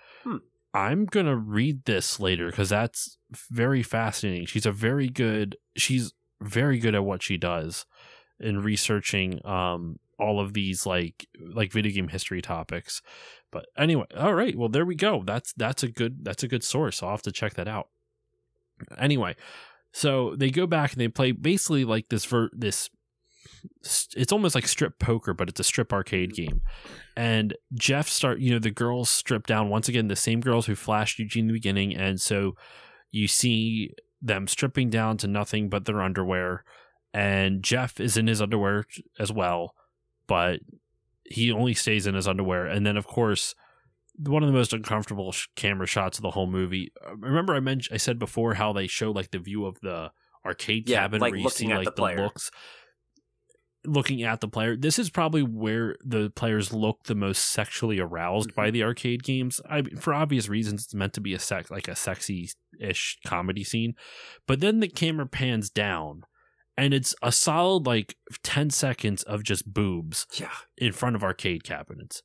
I'm going to read this later because that's very fascinating. She's very good at what she does in researching all of these like video game history topics. But anyway, all right, well there we go. That's a good source. I'll have to check that out. Anyway, so they go back and they play basically like this it's almost like strip poker, but it's a strip arcade game. And Jeff the girls strip down once again, the same girls who flashed Eugene in the beginning. And so you see them stripping down to nothing but their underwear. And Jeff is in his underwear as well, but he only stays in his underwear. And then, of course, one of the most uncomfortable camera shots of the whole movie. Remember I said before how they show like the view of the arcade cabin where you see like the looks. Looking at the player, this is probably where the players look the most sexually aroused by the arcade games. For obvious reasons, it's meant to be a sexy-ish comedy scene. But then the camera pans down, and it's a solid 10 seconds of just boobs in front of arcade cabinets.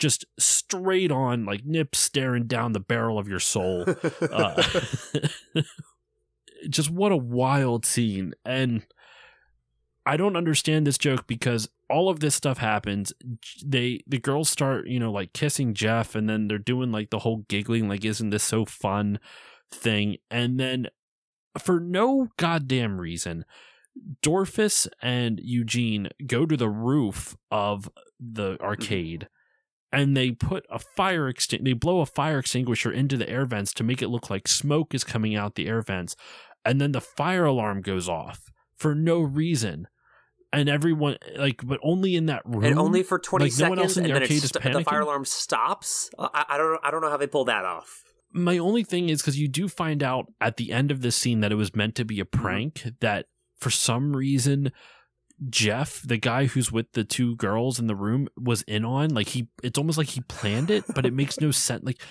just straight on, like nips staring down the barrel of your soul. Just what a wild scene. And I don't understand this joke because all of this stuff happens. The girls start, like kissing Jeff, and then they're doing like the whole giggling, like, isn't this so fun thing? And then for no goddamn reason, Dorfus and Eugene go to the roof of the arcade, and they put they blow a fire extinguisher into the air vents to make it look like smoke is coming out the air vents, and then the fire alarm goes off for no reason. And everyone, but only in that room, and only for 20 seconds, no one else in the and then arcade is panicking. The fire alarm stops. I don't know how they pulled that off. My only thing is because you do find out at the end of this scene that it was meant to be a prank, that for some reason Jeff, the guy who's with the two girls in the room, was in on. It's almost like he planned it, but it makes no sense. Like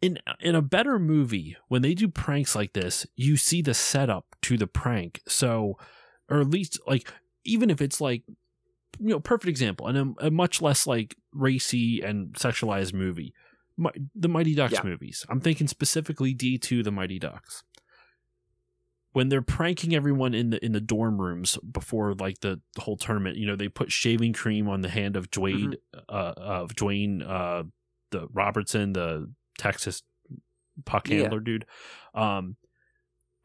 in a better movie, when they do pranks like this, you see the setup to the prank. So, or at least even if it's perfect example, and a much less racy and sexualized movie. The Mighty Ducks movies. I'm thinking specifically D2, the Mighty Ducks. When they're pranking everyone in the dorm rooms before the whole tournament, they put shaving cream on the hand of Dwayne, the Robertson, the Texas puck handler dude.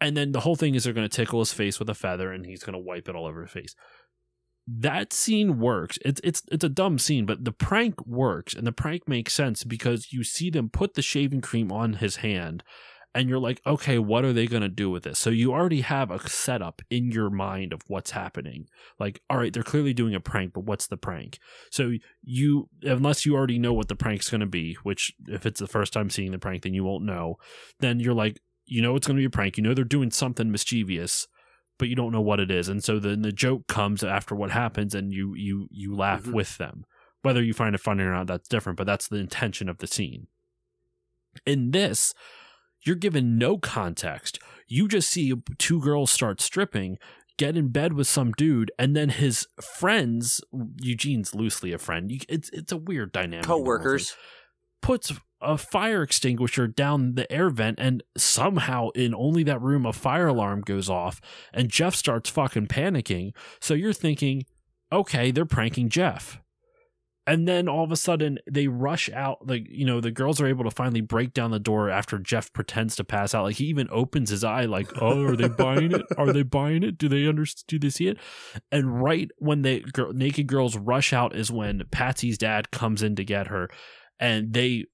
And then the whole thing is they're going to tickle his face with a feather, and he's going to wipe it all over his face. That scene works. It's a dumb scene, but the prank works, and the prank makes sense because you see them put the shaving cream on his hand, and you're like, okay, what are they going to do with this? So you already have a setup in your mind of what's happening. All right, they're clearly doing a prank, but what's the prank? So unless you already know what the prank's going to be, which if it's the first time seeing the prank, then you won't know. Then you're like, it's going to be a prank. They're doing something mischievous, but you don't know what it is. And so then the joke comes after what happens, and you laugh with them. Whether you find it funny or not, that's different, but that's the intention of the scene. In this, you're given no context. You just see two girls start stripping, get in bed with some dude, and then his friends, Eugene's loosely a friend. It's a weird dynamic. Co-workers. Puts a fire extinguisher down the air vent, and somehow in only that room a fire alarm goes off, and Jeff starts fucking panicking. So you're thinking, okay, they're pranking Jeff. And then all of a sudden they rush out, the girls are able to finally break down the door after Jeff pretends to pass out. He even opens his eye oh, are they buying it? Are they buying it? Do they see it? And right when the naked girls rush out is when Patsy's dad comes in to get her. And they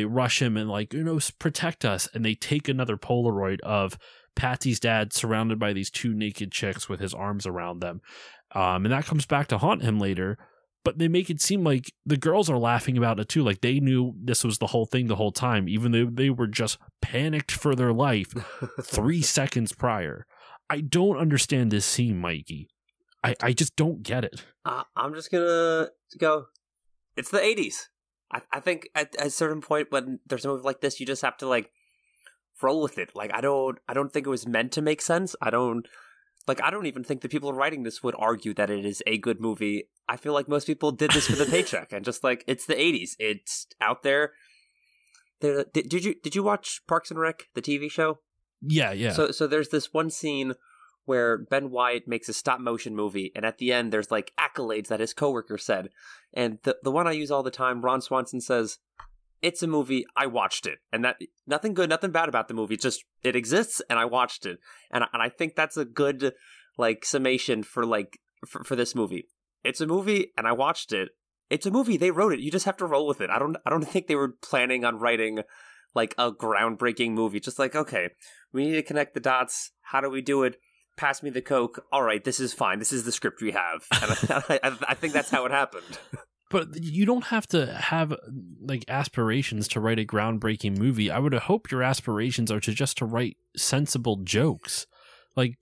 rush him and protect us. And they take another Polaroid of Patsy's dad surrounded by these two naked chicks with his arms around them. And that comes back to haunt him later. But they make it seem like the girls are laughing about it too. They knew this was the whole thing the whole time, even though they were just panicked for their life 3 seconds prior. I don't understand this scene, Mikey. I just don't get it. I'm just going to go, it's the 80s. I think at a certain point when there's a movie like this, you just have to roll with it. I don't think it was meant to make sense. I don't even think the people writing this would argue that it is a good movie. I feel like most people did this for the paycheck and just it's the 80s. It's out there. Did you watch Parks and Rec, the TV show? Yeah. So there's this one scene where Ben Wyatt makes a stop motion movie, and at the end there's accolades that his coworker said. And the one I use all the time, Ron Swanson says, "It's a movie, I watched it." And that, nothing good, nothing bad about the movie, it's just it exists and I watched it. And I think that's a good summation for this movie. It's a movie and I watched it. It's a movie, they wrote it. You just have to roll with it. I don't think they were planning on writing a groundbreaking movie. Just okay, we need to connect the dots. How do we do it? Pass me the Coke. All right, this is fine. This is the script we have. And I think that's how it happened. But you don't have to have aspirations to write a groundbreaking movie. I would hope your aspirations are to write sensible jokes.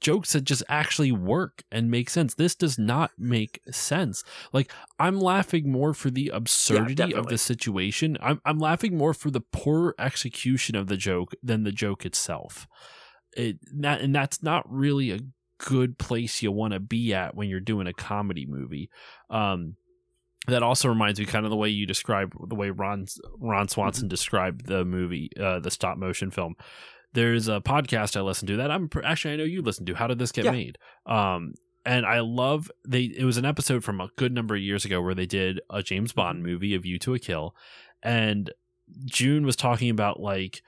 Jokes that just actually work and make sense. This does not make sense. I'm laughing more for the absurdity of the situation. I'm laughing more for the poor execution of the joke than the joke itself. And that's not really a good place you want to be at when you're doing a comedy movie. that also reminds me kind of the way you describe the way Ron Swanson described the movie, the stop motion film. There's a podcast I listen to that I know you listen to. How Did This Get Made? And I love it was an episode from a good number of years ago where they did a James Bond movie, A View to a Kill. And June was talking about like,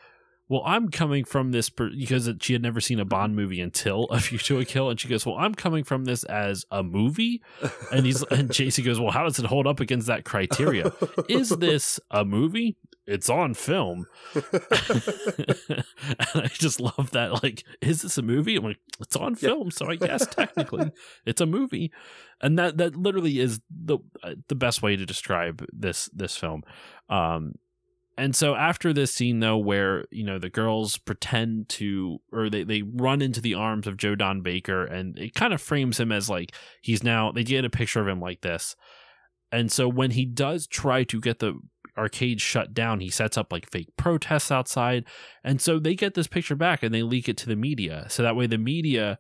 well, I'm coming from this because she had never seen a Bond movie until A View to a Kill. And she goes, well, I'm coming from this as a movie. And JC goes, well, how does it hold up against that criteria? Is this a movie? It's on film. And I just love that. Like, is this a movie? I'm like, it's on film. So I guess technically it's a movie. And that literally is the best way to describe this film. And so after this scene, though, where, you know, the girls pretend to, or they run into the arms of Joe Don Baker, and it kind of frames him as like, they get a picture of him like this. And so when he does try to get the arcade shut down, he sets up like fake protests outside. And so they get this picture back and they leak it to the media. So that way the media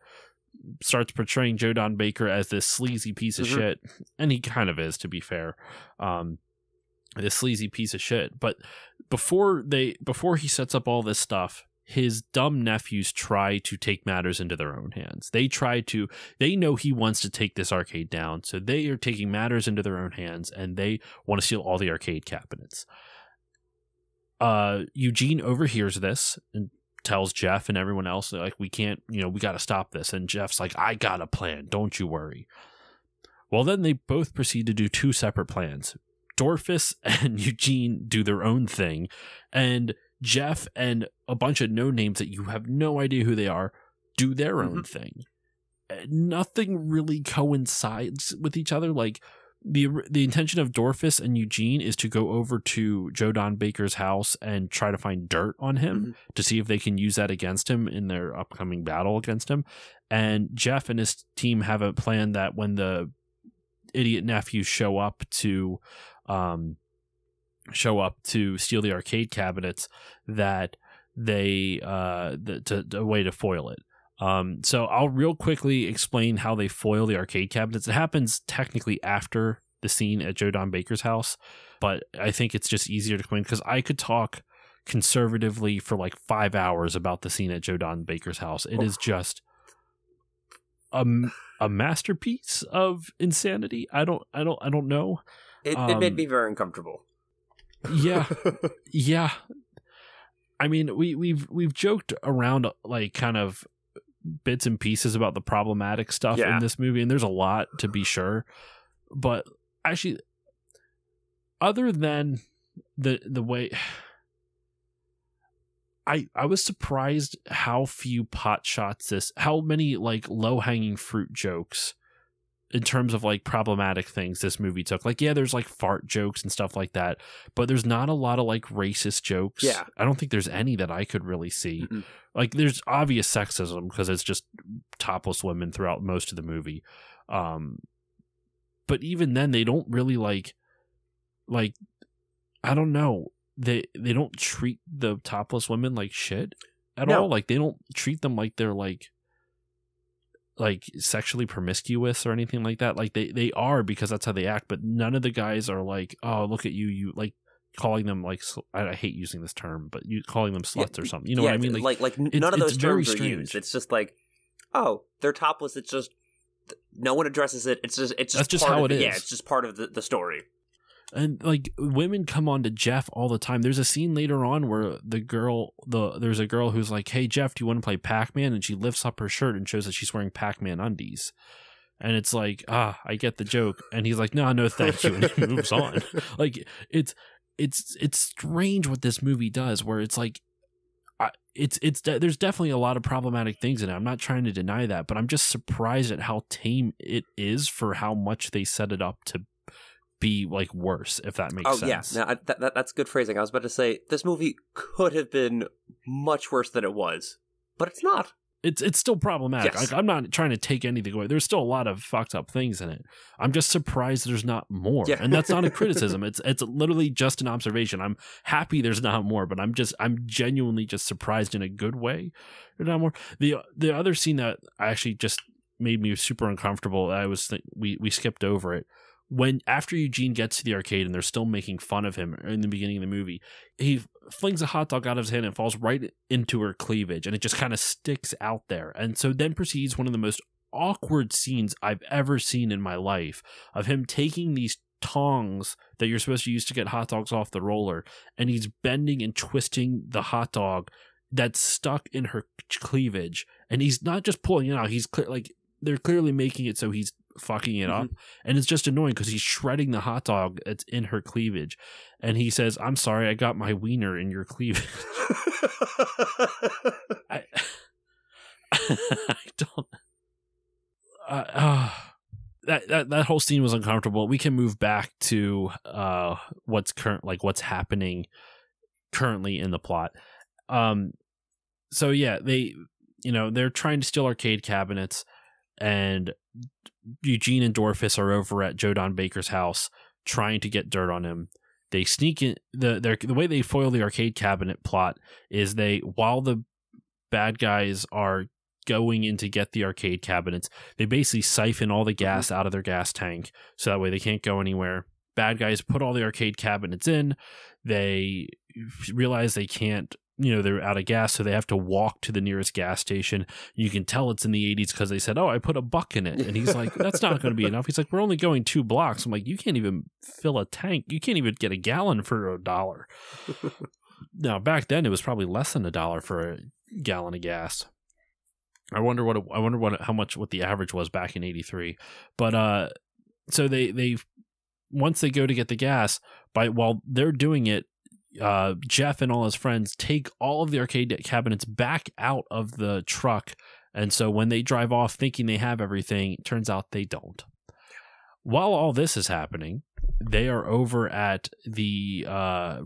starts portraying Joe Don Baker as this sleazy piece of shit. And he kind of is, to be fair. This sleazy piece of shit. But before he sets up all this stuff, his dumb nephews try to take matters into their own hands. They know he wants to take this arcade down, so they are taking matters into their own hands, and they want to steal all the arcade cabinets. Eugene overhears this and tells Jeff and everyone else, like, we can't, we got to stop this. And Jeff's like, I got a plan, don't you worry. Well, then they both proceed to do two separate plans. Dorfus and Eugene do their own thing, and Jeff and a bunch of no-names that you have no idea who they are do their own thing. Nothing really coincides with each other. Like, the intention of Dorfus and Eugene is to go over to Joe Don Baker's house and try to find dirt on him to see if they can use that against him in their upcoming battle against him. And Jeff and his team have a plan that when the idiot nephews show up to steal the arcade cabinets, that they a way to foil it. So I'll real quickly explain how they foil the arcade cabinets. It happens technically after the scene at Joe Don Baker's house, but I think it's just easier to explain because I could talk conservatively for like 5 hours about the scene at Joe Don Baker's house. It is just a masterpiece of insanity. I don't know. It made me very uncomfortable. Yeah. I mean, we've joked around like kind of bits and pieces about the problematic stuff in this movie, and there's a lot, to be sure. But actually, other than the way, I was surprised how few how many like low hanging fruit jokes in terms of like problematic things this movie took. Like, yeah, there's like fart jokes and stuff like that, but there's not a lot of like racist jokes. Yeah. I don't think there's any that I could really see. Like, there's obvious sexism because it's just topless women throughout most of the movie. But even then they don't really like I don't know. They don't treat the topless women like shit at all. Like, they don't treat them like they're like sexually promiscuous or anything like that. Like, they are, because that's how they act, but none of the guys are like, oh, look at you like calling them like, I hate using this term, but you calling them sluts or something. You know what I mean? Like none of those terms are used. It's just like, oh, they're topless. It's just no one addresses it. It's just that's just how it is. Yeah, it's just part of the story. And like, women come on to Jeff all the time. There's a scene later on where there's a girl who's like, hey Jeff, do you want to play Pac-Man? And she lifts up her shirt and shows that she's wearing Pac-Man undies. And it's like, I get the joke. And he's like, no thank you, and he moves on. Like, it's strange what this movie does, where it's like, there's definitely a lot of problematic things in it. I'm not trying to deny that, but I'm just surprised at how tame it is for how much they set it up to be like worse, if that makes sense. Yeah, no, that's good phrasing. I was about to say this movie could have been much worse than it was, but it's not. It's still problematic. Yes. Like, I'm not trying to take anything away. There's still a lot of fucked up things in it. I'm just surprised there's not more. Yeah. And that's not a criticism. It's literally just an observation. I'm happy there's not more, but I'm genuinely just surprised in a good way there's not more. The other scene that actually just made me super uncomfortable, we skipped over it, after Eugene gets to the arcade and they're still making fun of him in the beginning of the movie, he flings a hot dog out of his hand and falls right into her cleavage, and it just kind of sticks out there. And so then proceeds one of the most awkward scenes I've ever seen in my life of him taking these tongs that you're supposed to use to get hot dogs off the roller, and he's bending and twisting the hot dog that's stuck in her cleavage, and he's not just pulling it out, he's they're clearly making it so he's fucking it up, and it's just annoying because he's shredding the hot dog that's in her cleavage, and he says, "I'm sorry, I got my wiener in your cleavage." I don't that whole scene was uncomfortable. We can move back to what's happening currently in the plot. So yeah, they're trying to steal arcade cabinets, and Eugene and Dorfus are over at Joe Don Baker's house trying to get dirt on him. They sneak in. The way they foil the arcade cabinet plot is while the bad guys are going in to get the arcade cabinets, they basically siphon all the gas out of their gas tank, so that way they can't go anywhere. Bad guys put all the arcade cabinets in. They realize they can't, they're out of gas, so they have to walk to the nearest gas station. You can tell it's in the 80s because they said, "Oh, I put $1 in it." And he's like, "That's not going to be enough." He's like, "We're only going 2 blocks." I'm like, "You can't even fill a tank. You can't even get a gallon for $1." Now, back then, it was probably less than $1 for a gallon of gas. I wonder what the average was back in '83. But so they once they go to get the gas, while they're doing it, Jeff and all his friends take all of the arcade cabinets back out of the truck, and so when they drive off thinking they have everything, it turns out they don't. While all this is happening, they are over at the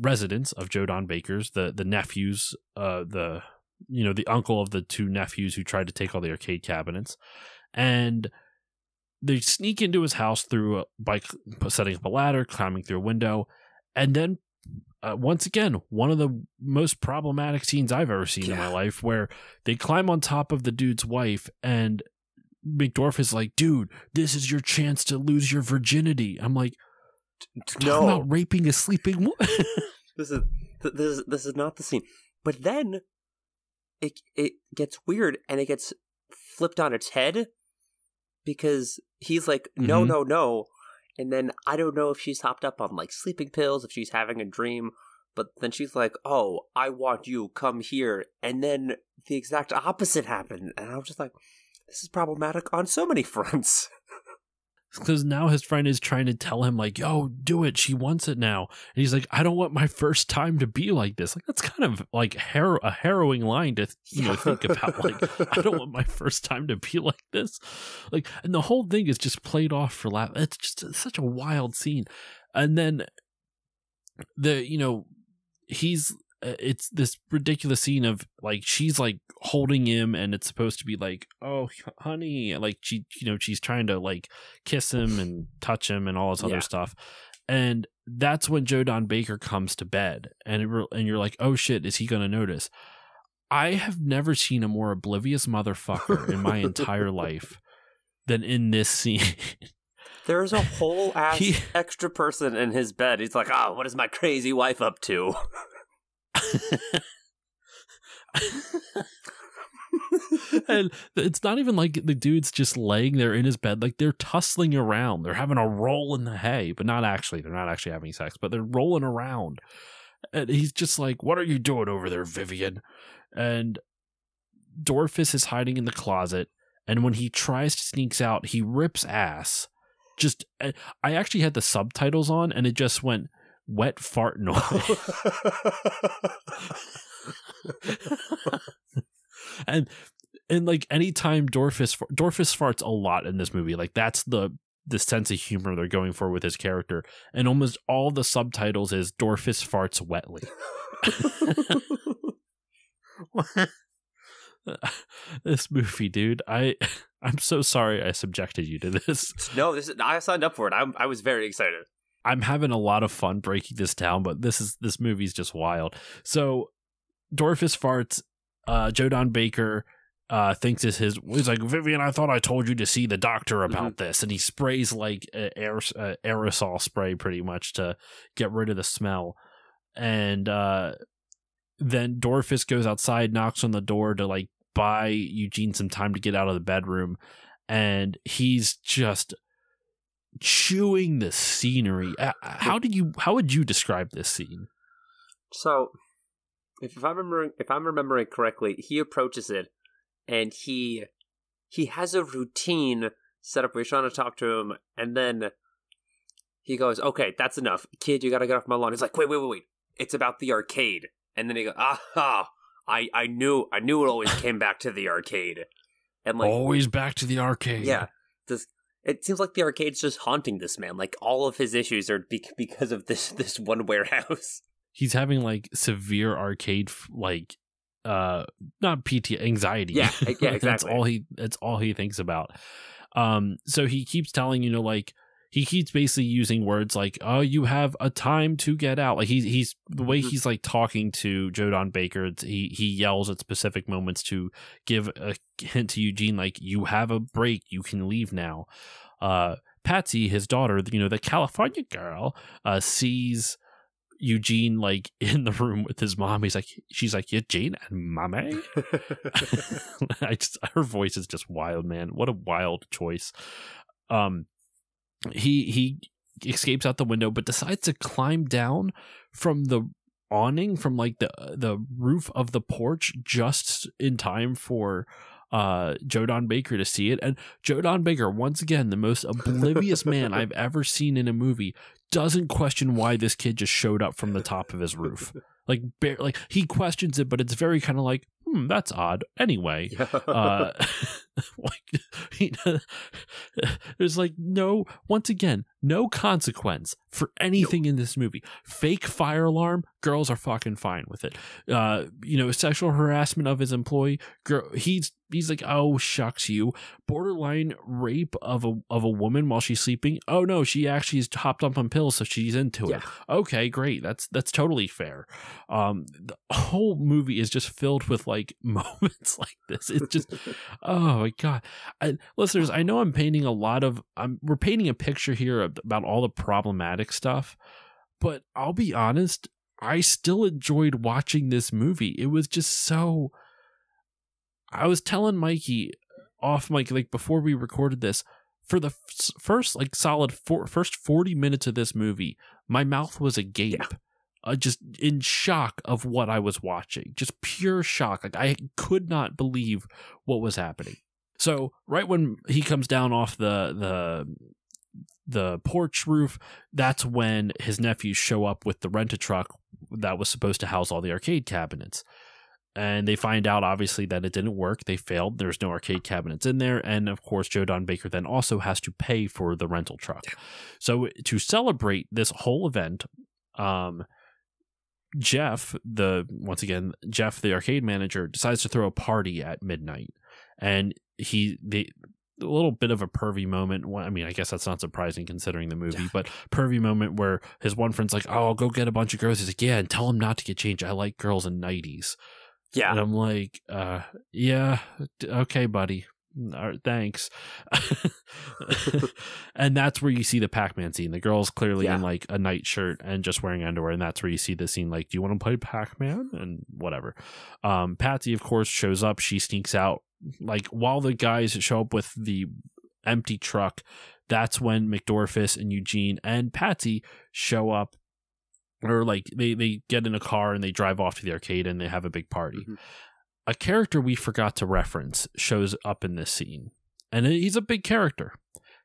residence of Joe Don Baker's, the nephews, the uncle of the 2 nephews who tried to take all the arcade cabinets, and they sneak into his house by setting up a ladder, climbing through a window, and then once again, one of the most problematic scenes I've ever seen in my life, where they climb on top of the dude's wife, and McDorf is like, "Dude, this is your chance to lose your virginity." I'm like, "No, about raping a sleeping woman." This is not the scene. But then it gets weird, and it gets flipped on its head, because he's like, "No, no, no." And then I don't know if she's hopped up on like sleeping pills, if she's having a dream, but then she's like, "Oh, I want you, come here." And then the exact opposite happened. And I was just like, this is problematic on so many fronts. Because now his friend is trying to tell him, like, "Yo, do it. She wants it now." And he's like, "I don't want my first time to be like this." Like, that's kind of like a harrowing line to think about. Like, I don't want my first time to be like this. Like, and the whole thing is just played off for laugh. It's just such a wild scene. And then it's this ridiculous scene of like she's like holding him, and it's supposed to be like, "Oh, honey," like she's trying to like kiss him and touch him and all this other stuff, and that's when Joe Don Baker comes to bed, and you're like, "Oh shit, is he gonna notice?" I have never seen a more oblivious motherfucker in my entire life than in this scene. There's a whole ass extra person in his bed. He's like, "Oh, what is my crazy wife up to?" And it's not even like the dude's just laying there in his bed. Like, they're tussling around. They're having a roll in the hay, but not actually. They're not actually having sex, but they're rolling around. And he's just like, "What are you doing over there, Vivian?" And Dorfus is hiding in the closet, and when he tries to sneak out, he rips ass. I actually had the subtitles on, and it just went, "Wet fart noise." and like anytime Dorfus farts a lot in this movie, like that's the sense of humor they're going for with his character, and almost all the subtitles is "Dorfus farts wetly." This movie, dude, I'm so sorry I subjected you to this. No, I signed up for it. I was very excited. I'm having a lot of fun breaking this down, but this movie's just wild. So Dorfus farts. Joe Don Baker thinks is he's like, Vivian, I thought I told you to see the doctor about this. And he sprays like aerosol spray pretty much to get rid of the smell. And then Dorfus goes outside, knocks on the door to like buy Eugene some time to get out of the bedroom. And he's just chewing the scenery. How would you describe this scene? So, if I'm remembering correctly, he approaches it, and he has a routine set up where he's trying to talk to him, and then he goes, "Okay, that's enough, kid. You gotta get off my lawn." He's like, "Wait. It's about the arcade." And then he goes, "Aha! I knew it always came back to the arcade." And like, always back to the arcade. Yeah, it seems like the arcade's just haunting this man. Like all of his issues are because of this one warehouse. He's having like severe arcade not PT anxiety. Yeah, exactly. That's all he thinks about. So he keeps telling, like, he keeps basically using words like, "Oh, you have a time to get out." Like he's the way he's like talking to Joe Don Baker. He yells at specific moments to give a hint to Eugene, like, "You have a break. You can leave now." Patsy, his daughter, the California girl, sees Eugene like in the room with his mom. She's like, "Eugene and mommy." Her voice is just wild, man. What a wild choice. He escapes out the window, but decides to climb down from the awning from like the roof of the porch just in time for Joe Don Baker to see it. And Joe Don Baker, once again, the most oblivious man I've ever seen in a movie, doesn't question why this kid just showed up from the top of his roof. Like he questions it, but it's very kind of like, that's odd. Anyway, there's like no consequence for anything in this movie. Fake fire alarm, girls are fucking fine with it. Sexual harassment of his employee, girl, he's like, "Oh shucks, you." Borderline rape of a woman while she's sleeping. Oh no, she actually is hopped up on pills, so she's into it. Okay, great. That's totally fair. The whole movie is just filled with like moments like this. It's just, oh my god. Listeners, I know we're painting a picture here about all the problematic stuff, but I'll be honest, I still enjoyed watching this movie. It was just so. I was telling Mikey off mic, like before we recorded this, for the first like solid first 40 minutes of this movie, my mouth was agape. Just in shock of what I was watching. Just pure shock. Like I could not believe what was happening. So right when he comes down off the porch roof, that's when his nephews show up with the rent-a-truck that was supposed to house all the arcade cabinets. And they find out, obviously, that it didn't work. They failed. There's no arcade cabinets in there. And, of course, Joe Don Baker then also has to pay for the rental truck. So to celebrate this whole event, Jeff, the arcade manager, decides to throw a party at midnight. And a little bit of a pervy moment. I mean, I guess that's not surprising considering the movie, but pervy moment where his one friend's like, "Oh, I'll go get a bunch of girls." He's like, "Yeah, and tell him not to get changed. I like girls in 90s. Yeah. And I'm like, yeah, okay, buddy. Thanks. And that's where you see the Pac-Man scene. The girl's clearly in like a nightshirt and just wearing underwear. And that's where you see the scene like, "Do you want to play Pac-Man?" And whatever. Patsy, of course, shows up. She sneaks out. Like while the guys show up with the empty truck, that's when McDorfus and Eugene and Patsy show up. Or like they get in a car and they drive off to the arcade and they have a big party. Mm-hmm. A character we forgot to reference shows up in this scene, and he's a big character.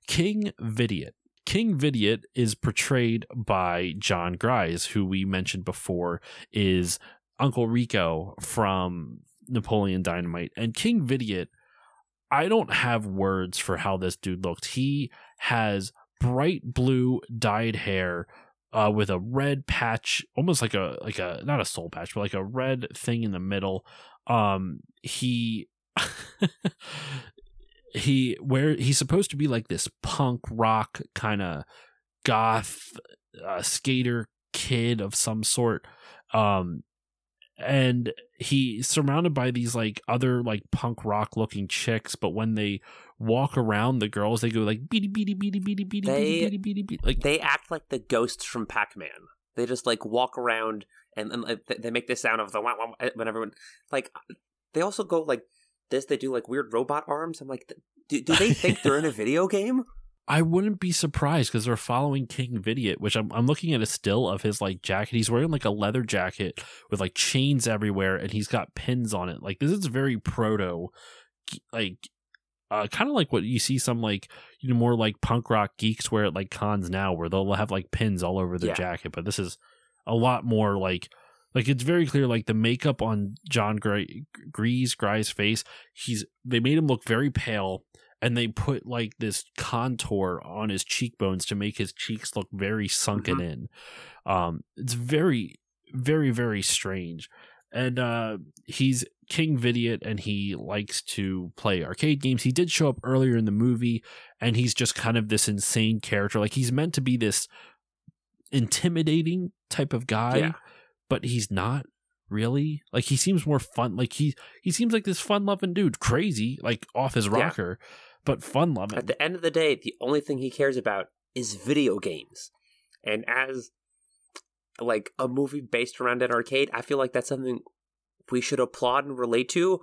King Vidiot. King Vidiot is portrayed by John Grise, who we mentioned before is Uncle Rico from Napoleon Dynamite. And King Vidiot, I don't have words for how this dude looked. He has bright blue dyed hair, with a red patch, almost like a not a soul patch, but like a red thing in the middle. He's supposed to be like this punk rock kind of goth skater kid of some sort. and he's surrounded by these like other like punk rock looking chicks, but when they walk around, the girls, they go like beady beady beady beady beady beady beady beady, like they act like the ghosts from Pac-Man. They just like walk around and they make this sound of the wah, wah, when everyone like. They also go like this. They do like weird robot arms. I'm like, do they think they're in a video game? I wouldn't be surprised because they're following King Vidiot, which I'm looking at a still of his like jacket. He's wearing like a leather jacket with like chains everywhere, and he's got pins on it. Like this is very proto, like kind of like what you see some like more like punk rock geeks wear at like cons now, where they'll have like pins all over their jacket. But this is a lot more like it's very clear, like the makeup on John Gray's face. They made him look very pale, and they put like this contour on his cheekbones to make his cheeks look very sunken in. It's very, very, very strange. And he's King Vidiot, and he likes to play arcade games. He did show up earlier in the movie, and he's just kind of this insane character. Like he's meant to be this intimidating type of guy. Yeah. But he's not really. Like he seems more fun. Like he seems like this fun-loving dude, crazy, like off his rocker, but fun-loving. At the end of the day, the only thing he cares about is video games. And as like a movie based around an arcade, I feel like that's something we should applaud and relate to.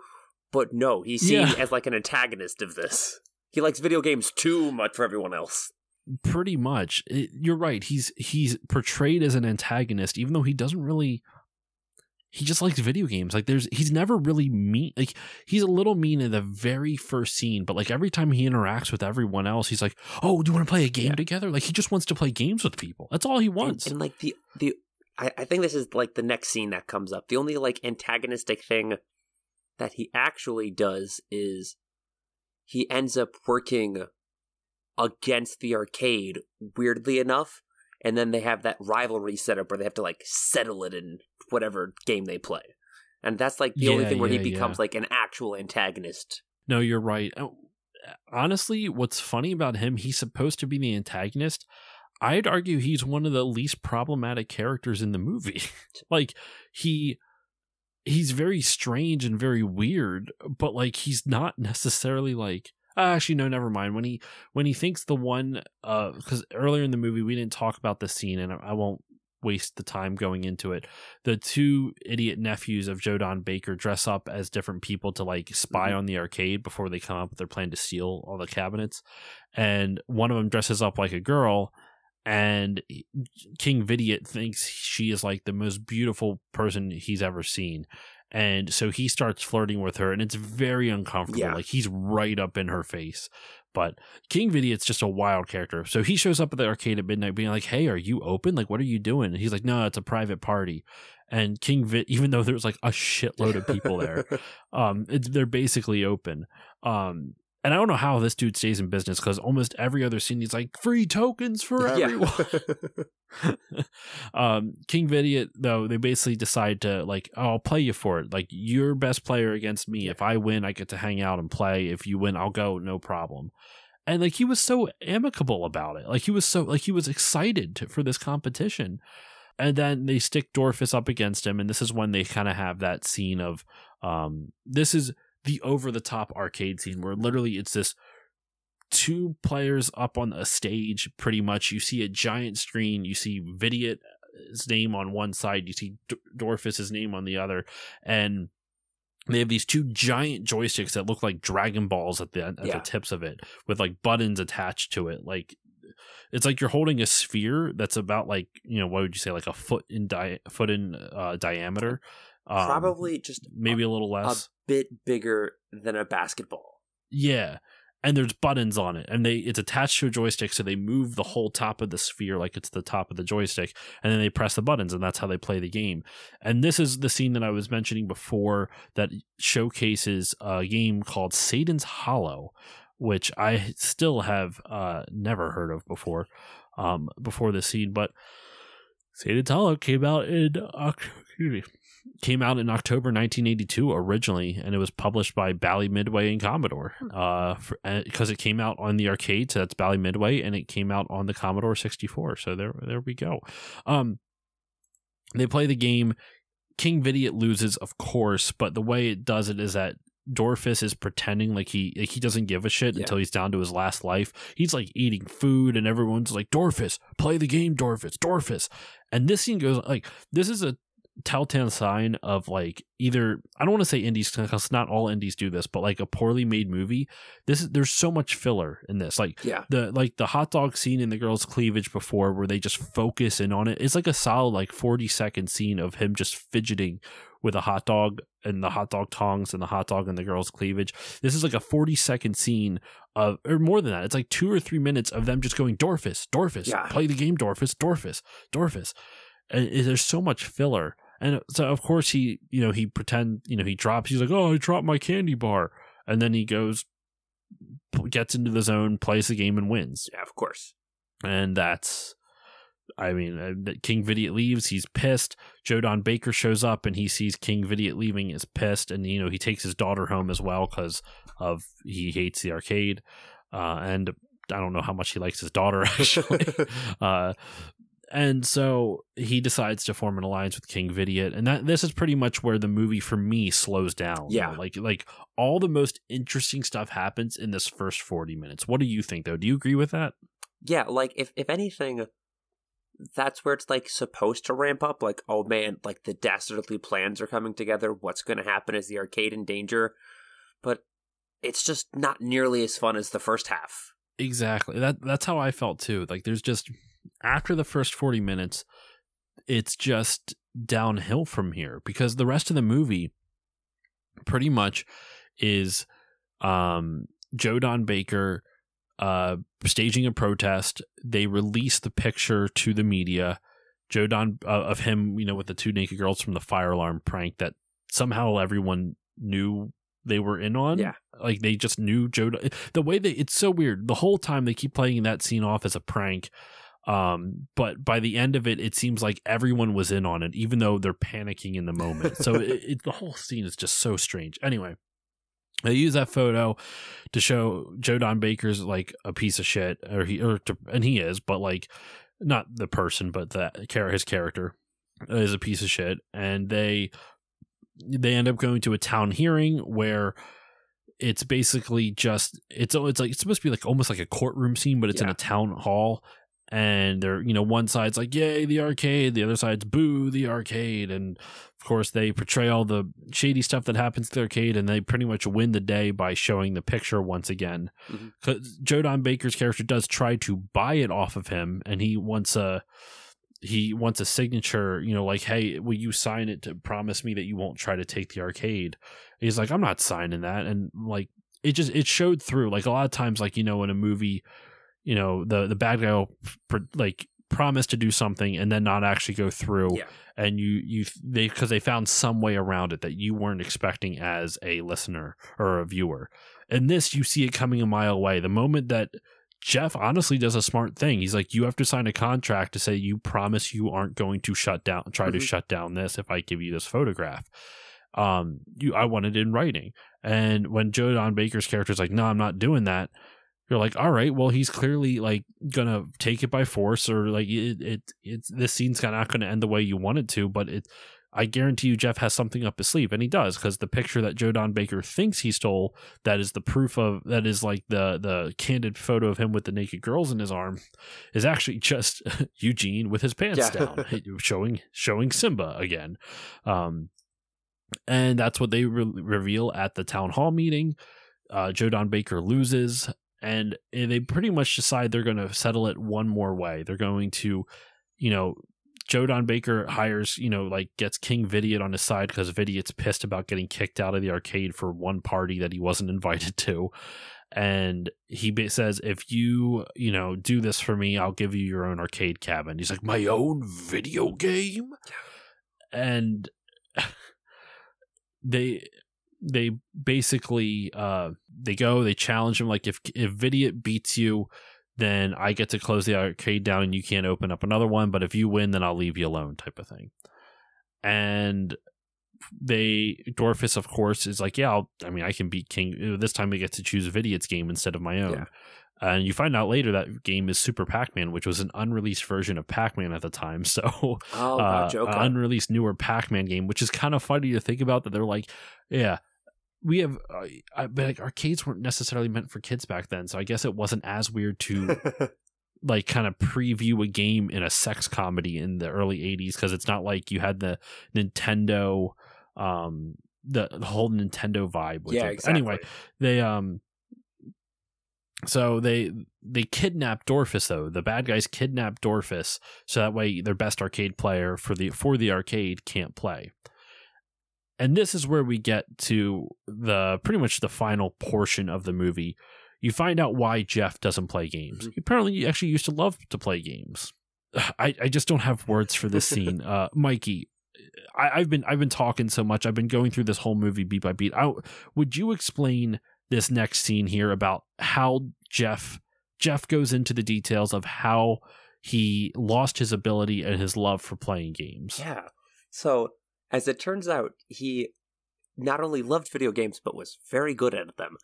But no, he's seen as like an antagonist of this. He likes video games too much for everyone else. Pretty much. You're right. He's portrayed as an antagonist, even though he doesn't really. He just likes video games. Like he's never really mean. Like he's a little mean in the very first scene, but like every time he interacts with everyone else, he's like, "Oh, do you want to play a game together?" Like he just wants to play games with people. That's all he wants. And like I think this is like the next scene that comes up. The only like antagonistic thing that he actually does is he ends up working against the arcade, weirdly enough, and then they have that rivalry set up where they have to like settle it in whatever game they play, and that's like the only thing where he becomes like an actual antagonist. No, you're right. Honestly, what's funny about him, he's supposed to be the antagonist. I'd argue he's one of the least problematic characters in the movie. Like he's very strange and very weird, but like he's not necessarily like. Actually, no, never mind. When he thinks the one, because earlier in the movie we didn't talk about this scene, and I won't waste the time going into it. The two idiot nephews of Joe Don Baker dress up as different people to like spy on the arcade before they come up with their plan to steal all the cabinets, and one of them dresses up like a girl, and King Vidiot thinks she is like the most beautiful person he's ever seen. And so he starts flirting with her, and it's very uncomfortable. Yeah. Like he's right up in her face. But King Vidiot's just a wild character. So he shows up at the arcade at midnight being like, "Hey, are you open? Like, what are you doing?" And he's like, "No, it's a private party." And even though there's like a shitload of people there, they're basically open. And I don't know how this dude stays in business, because almost every other scene he's like, "Free tokens for everyone." King Vidiot, though, they basically decide to like, "Oh, I'll play you for it. Like, you're best player against me. If I win, I get to hang out and play. If you win, I'll go, no problem." And like he was so amicable about it. Like he was excited for this competition. And then they stick Dorfus up against him, and this is when they kind of have that scene of this is the over-the-top arcade scene where literally it's this two players up on a stage, pretty much. You see a giant screen, you see Vidiot's name on one side, you see Dorfus's name on the other, and they have these two giant joysticks that look like Dragon Balls at the tips of it, with like buttons attached to it. Like it's like you're holding a sphere that's about like, what would you say, like a foot in diameter. Probably just maybe a little less, a bit bigger than a basketball. Yeah, and there's buttons on it, and it's attached to a joystick, so they move the whole top of the sphere like it's the top of the joystick, and then they press the buttons, and that's how they play the game. And this is the scene that I was mentioning before that showcases a game called Satan's Hollow, which I still have never heard of before this scene. But Satan's Hollow came out in October 1982 originally, and it was published by Bally Midway and Commodore because it came out on the arcade, so that's Bally Midway, and it came out on the Commodore 64. So there we go. They play the game. King Vidiot loses, of course, but the way it does it is that Dorfus is pretending like he doesn't give a shit until he's down to his last life. He's like eating food and everyone's like, Dorfus, play the game, Dorfus. And this scene goes like, this is a telltale sign of like either, I don't want to say indies because not all indies do this, but like a poorly made movie. There's so much filler in this. Like the hot dog scene in the girl's cleavage before where they just focus in on it. It's like a solid like 40-second scene of him just fidgeting with a hot dog and the hot dog tongs and the hot dog and the girl's cleavage. This is like a 40-second scene of, or more than that. It's like 2 or 3 minutes of them just going, Dorfus, play the game, Dorfus. And there's so much filler. And so of course he pretend, he drops, he's like, oh, I dropped my candy bar. And then he goes, gets into the zone, plays the game and wins. Yeah, of course. And that's, King Vidiot leaves. He's pissed. Jodan Baker shows up and he sees King Vidiot leaving. Is pissed, and he takes his daughter home as well because of he hates the arcade. And I don't know how much he likes his daughter actually. And so he decides to form an alliance with King Vidiot, and this is pretty much where the movie for me slows down. Yeah, like all the most interesting stuff happens in this first 40 minutes. What do you think, though? Do you agree with that? Yeah, like if anything, that's where it's like supposed to ramp up. Like, oh man, like the dastardly plans are coming together. What's going to happen? Is the arcade in danger? But it's just not nearly as fun as the first half. Exactly. That's how I felt too. Like there's just, after the first 40 minutes, it's just downhill from here because the rest of the movie pretty much is Jodan Baker staging a protest. They release the picture to the media, Jodan of him, with the 2 naked girls from the fire alarm prank that somehow everyone knew they were in on. Yeah. Like they just knew Jodan. The way it's so weird. The whole time they keep playing that scene off as a prank. But by the end of it, it seems like everyone was in on it, even though they're panicking in the moment. So the whole scene is just so strange. Anyway, they use that photo to show Jodan Baker's like a piece of shit, and he is, but like not the person, but his character is a piece of shit, and they end up going to a town hearing where it's basically just it's like it's supposed to be like almost like a courtroom scene, but it's in a town hall. And they're, one side's like, yay, the arcade. The other side's boo, the arcade. And of course, they portray all the shady stuff that happens to the arcade, and they pretty much win the day by showing the picture once again. Because Jodan Baker's character does try to buy it off of him, and he wants a signature, like, hey, will you sign it to promise me that you won't try to take the arcade? And he's like, I'm not signing that. And like, it showed through. Like a lot of times, like, in a movie, the bad guy will like promise to do something and then not actually go through. Yeah. And because they found some way around it that you weren't expecting as a listener or a viewer. And this, you see it coming a mile away. The moment that Jeff honestly does a smart thing, he's like, you have to sign a contract to say you promise you aren't going to try to shut down this if I give you this photograph. I want it in writing. And when Jodan Baker's character is like, no, I'm not doing that. You're like, all right, well, he's clearly like gonna take it by force, or like it's this scene's not gonna end the way you want it to. But I guarantee you, Jeff has something up his sleeve, and he does, because the picture that Jodan Baker thinks he stole, that is the proof of that is like the candid photo of him with the naked girls in his arm, is actually just Eugene with his pants down, showing Simba again. And that's what they reveal at the town hall meeting. Jodan Baker loses. And they pretty much decide they're going to settle it one more way. They're going to, Jodan Baker hires, gets King Vidiot on his side because Vidiot's pissed about getting kicked out of the arcade for one party that he wasn't invited to. And he says, if you, do this for me, I'll give you your own arcade cabin. He's like, my own video game? And they basically they challenge him, like, if Vidiot beats you, then I get to close the arcade down and you can't open up another one, but if you win, then I'll leave you alone, type of thing. And Dorfus, of course, is like, yeah, I can beat King. This time I get to choose Vidiot's game instead of my own. Yeah. And you find out later that game is Super Pac-Man, which was an unreleased version of Pac-Man at the time. So, gotcha. Okay. An unreleased newer Pac-Man game, which is kind of funny to think about. That they're like, yeah, we have, but like, arcades weren't necessarily meant for kids back then. So I guess it wasn't as weird to like kind of preview a game in a sex comedy in the early 80s, because it's not like you had the Nintendo, the whole Nintendo vibe with it. Exactly. Anyway, they kidnap Dorfus, though. The bad guys kidnap Dorfus, so that way their best arcade player for the arcade can't play. And this is where we get to pretty much the final portion of the movie. You find out why Jeff doesn't play games. He apparently actually used to love to play games. I just don't have words for this scene. Mikey, I've been talking so much. I've been going through this whole movie beat by beat. Would you explain this next scene here about how Jeff goes into the details of how he lost his ability and his love for playing games? Yeah. So, as it turns out, he not only loved video games, but was very good at them.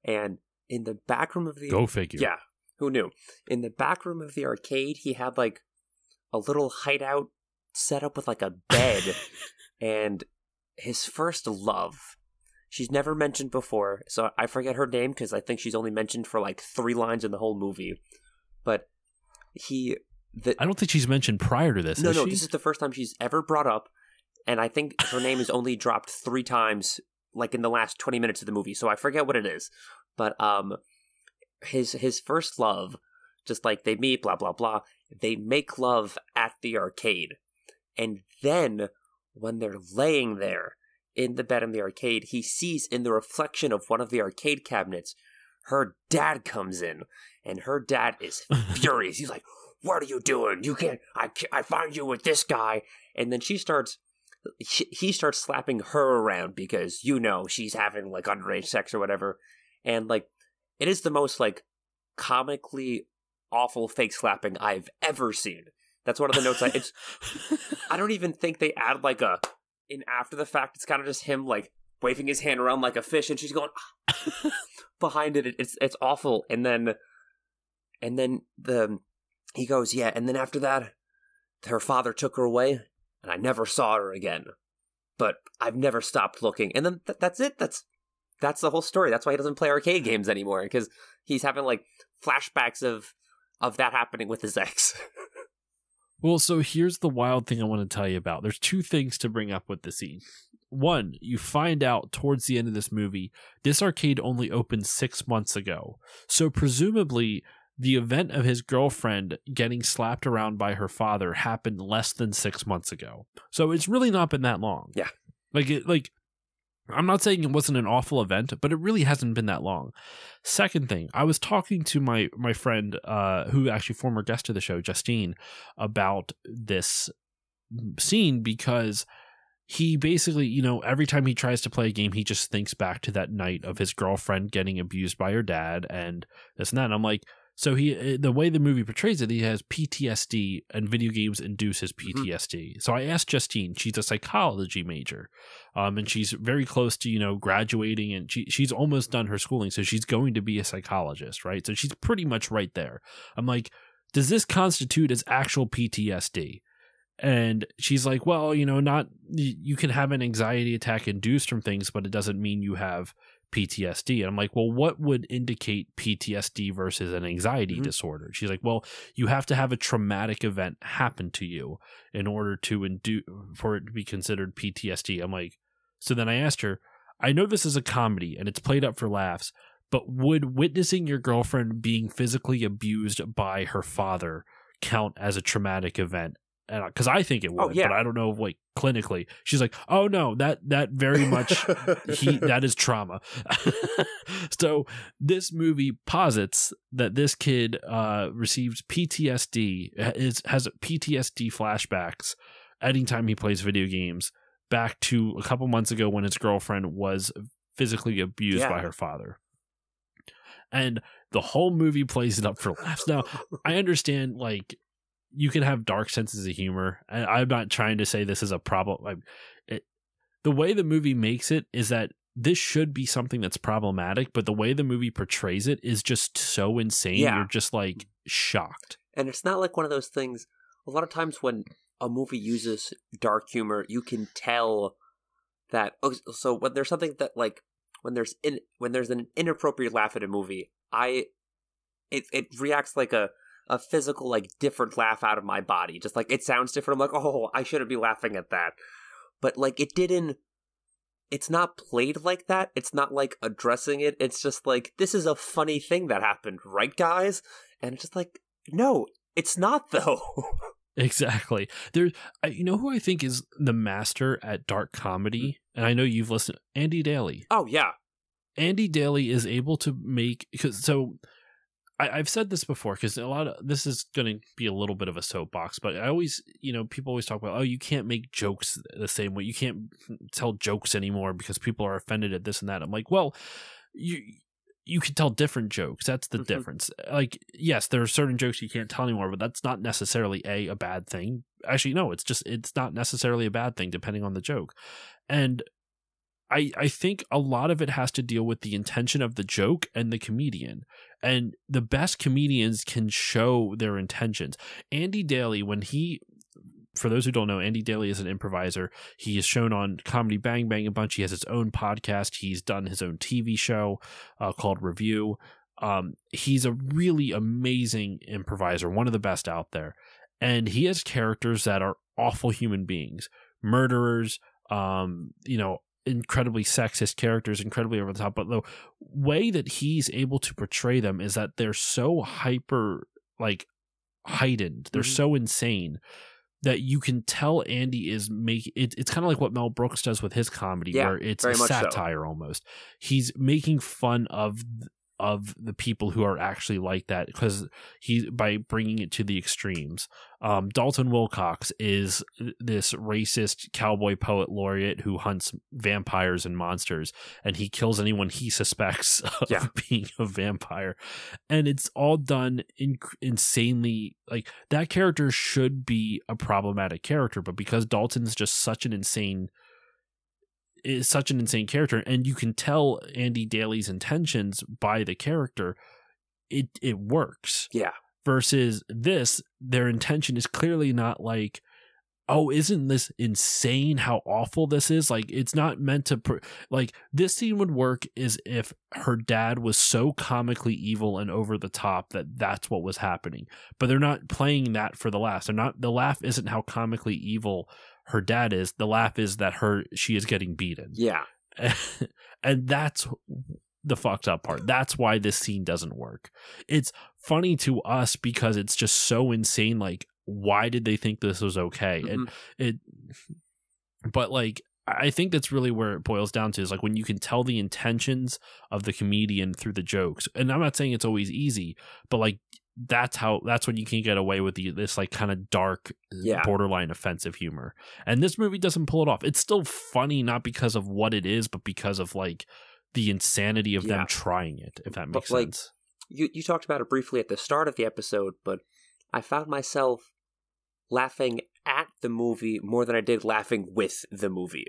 And in the back room of the... Go figure. Yeah, who knew? In the back room of the arcade, he had like a little hideout set up with like a bed. And his first love, she's never mentioned before, so I forget her name because I think she's only mentioned for like 3 lines in the whole movie. But I don't think she's mentioned prior to this. No, she? This is the first time she's ever brought up. And I think her name is only dropped 3 times, like in the last 20 minutes of the movie. So I forget what it is. But his first love, just like they meet, blah, blah, blah. They make love at the arcade. And then when they're laying there in the bed in the arcade, he sees in the reflection of one of the arcade cabinets, her dad comes in. And her dad is furious. He's like, "What are you doing? You can't, I find you with this guy." And then he starts slapping her around because, she's having like underage sex or whatever. And like, it is the most like comically awful fake slapping I've ever seen. That's one of the notes. I don't even think they add like in after the fact. It's kind of just him like waving his hand around like a fish, and she's going behind it. It's awful. And then he goes, yeah. And then after that, her father took her away, and I never saw her again. But I've never stopped looking. And then that's it. That's the whole story. That's why he doesn't play arcade games anymore, because he's having like flashbacks of that happening with his ex. Well, so here's the wild thing I want to tell you about. There's 2 things to bring up with the scene. One, you find out towards the end of this movie, this arcade only opened 6 months ago. So presumably, the event of his girlfriend getting slapped around by her father happened less than 6 months ago. So it's really not been that long. Yeah. Like I'm not saying it wasn't an awful event, but it really hasn't been that long. Second thing, I was talking to my friend, who actually former guest of the show, Justine, about this scene, because he basically, every time he tries to play a game, he just thinks back to that night of his girlfriend getting abused by her dad and this and that. And I'm like, so the way the movie portrays it, he has PTSD, and video games induce his PTSD. Mm-hmm. So I asked Justine, she's a psychology major, and she's very close to, graduating, and she's almost done her schooling. So she's going to be a psychologist, right? So she's pretty much right there. I'm like, does this constitute as actual PTSD? And she's like, well, you can have an anxiety attack induced from things, but it doesn't mean you have PTSD. And I'm like, well, what would indicate PTSD versus an anxiety disorder? She's like, well, you have to have a traumatic event happen to you in order for it to be considered PTSD. I'm like, so then I asked her, I know this is a comedy and it's played up for laughs, but would witnessing your girlfriend being physically abused by her father count as a traumatic event? Because I think it would, but I don't know, like, clinically. She's like, oh no, that very much that is trauma. So this movie posits that this kid receives PTSD, has PTSD flashbacks anytime he plays video games, back to a couple months ago when his girlfriend was physically abused by her father. And the whole movie plays it up for laughs. Now, I understand, like, you can have dark senses of humor. I'm not trying to say this is a problem. the way the movie makes it is that this should be something that's problematic, but the way the movie portrays it is just so insane. Yeah. You're just like shocked. And it's not like one of those things. A lot of times when a movie uses dark humor, you can tell that. So when there's something that like when there's an inappropriate laugh at a movie, it reacts like a physical like different laugh out of my body. Just like it sounds different. I'm like, oh, I shouldn't be laughing at that. But like it didn't. It's not played like that. It's not like addressing it. It's just like, this is a funny thing that happened, right, guys? And it's just like, no, it's not, though. Exactly. You know who I think is the master at dark comedy? And I know you've listened. Andy Daly. Oh, yeah. Andy Daly is able to make... I've said this before, because this is going to be a little bit of a soapbox, but I always, people always talk about, you can't make jokes the same way. You can't tell jokes anymore because people are offended at this and that. I'm like, well, you can tell different jokes. That's the difference. Like, yes, there are certain jokes you can't tell anymore, but that's not necessarily a bad thing. Actually, no, it's not necessarily a bad thing depending on the joke. And I think a lot of it has to deal with the intention of the joke and the comedian. And the best comedians can show their intentions. Andy Daly, for those who don't know, Andy Daly is an improviser. He is shown on Comedy Bang Bang a bunch. He has his own podcast. He's done his own TV show called Review. He's a really amazing improviser, one of the best out there. And he has characters that are awful human beings, murderers, incredibly sexist characters, incredibly over the top, but the way that he's able to portray them is that they're so hyper, like, heightened. They're so insane that you can tell Andy is making it. It's kind of like what Mel Brooks does with his comedy, where it's a satire almost. He's making fun of the people who are actually like that, because by bringing it to the extremes. Dalton Wilcox is this racist cowboy poet laureate who hunts vampires and monsters, and he kills anyone he suspects of being a vampire. And it's all done insanely. Like, that character should be a problematic character, but because Dalton's just such an insane character, and you can tell Andy Daly's intentions by the character, it works. Yeah. Versus this, their intention is clearly not like, oh, isn't this insane how awful this is? Like, it's not meant to like, this scene would work is if her dad was so comically evil and over the top that that's what was happening. But they're not playing that for the laugh. The laugh isn't how comically evil her dad is. The laugh is that she is getting beaten. Yeah. And that's the fucked up part. That's why this scene doesn't work. It's funny to us because it's just so insane. Like, why did they think this was okay? But like, I think that's really where it boils down to, is like when you can tell the intentions of the comedian through the jokes. And I'm not saying it's always easy, but like, that's when you can get away with this like kind of dark, borderline offensive humor. And this movie doesn't pull it off. It's still funny, not because of what it is, but because of like the insanity of them trying it, if that makes sense. You talked about it briefly at the start of the episode, but I found myself laughing at the movie more than I did laughing with the movie.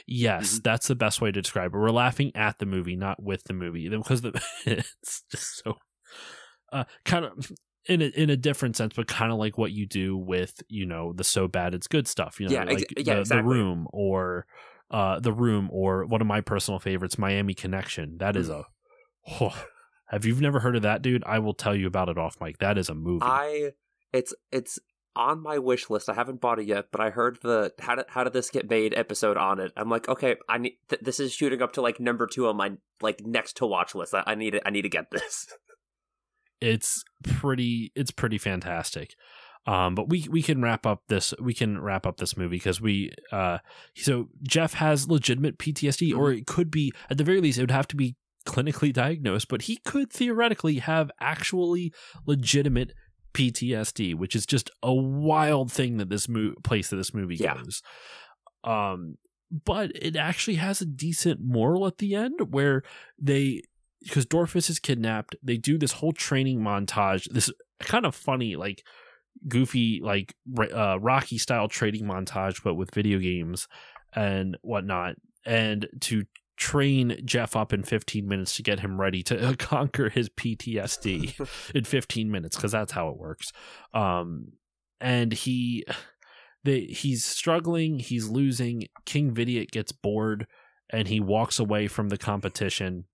Yes, that's the best way to describe it. We're laughing at the movie, not with the movie, because it's just so kind of in a different sense, but kind of like what you do with the So Bad It's Good stuff. Exactly. The Room or one of my personal favorites, Miami Connection. That is have you never heard of that, dude? I will tell you about it off mic. That is a movie. It's on my wish list. I haven't bought it yet, but I heard the how did this get made episode on it. I'm like, okay, I need this is shooting up to like number 2 on my like next to watch list. I need to get this. It's pretty fantastic. But we can wrap up this movie because so Jeff has legitimate PTSD, or it could be, at the very least, it would have to be clinically diagnosed, but he could theoretically have actually legitimate PTSD, which is just a wild thing that this movie goes. But it actually has a decent moral at the end, where because Dorfus is kidnapped, they do this whole training montage, this kind of funny, like goofy, like Rocky style training montage, but with video games. and whatnot, and to train Jeff up in 15 minutes to get him ready to conquer his PTSD in 15 minutes, because that's how it works. And he's struggling, he's losing. King Vidiot gets bored and he walks away from the competition,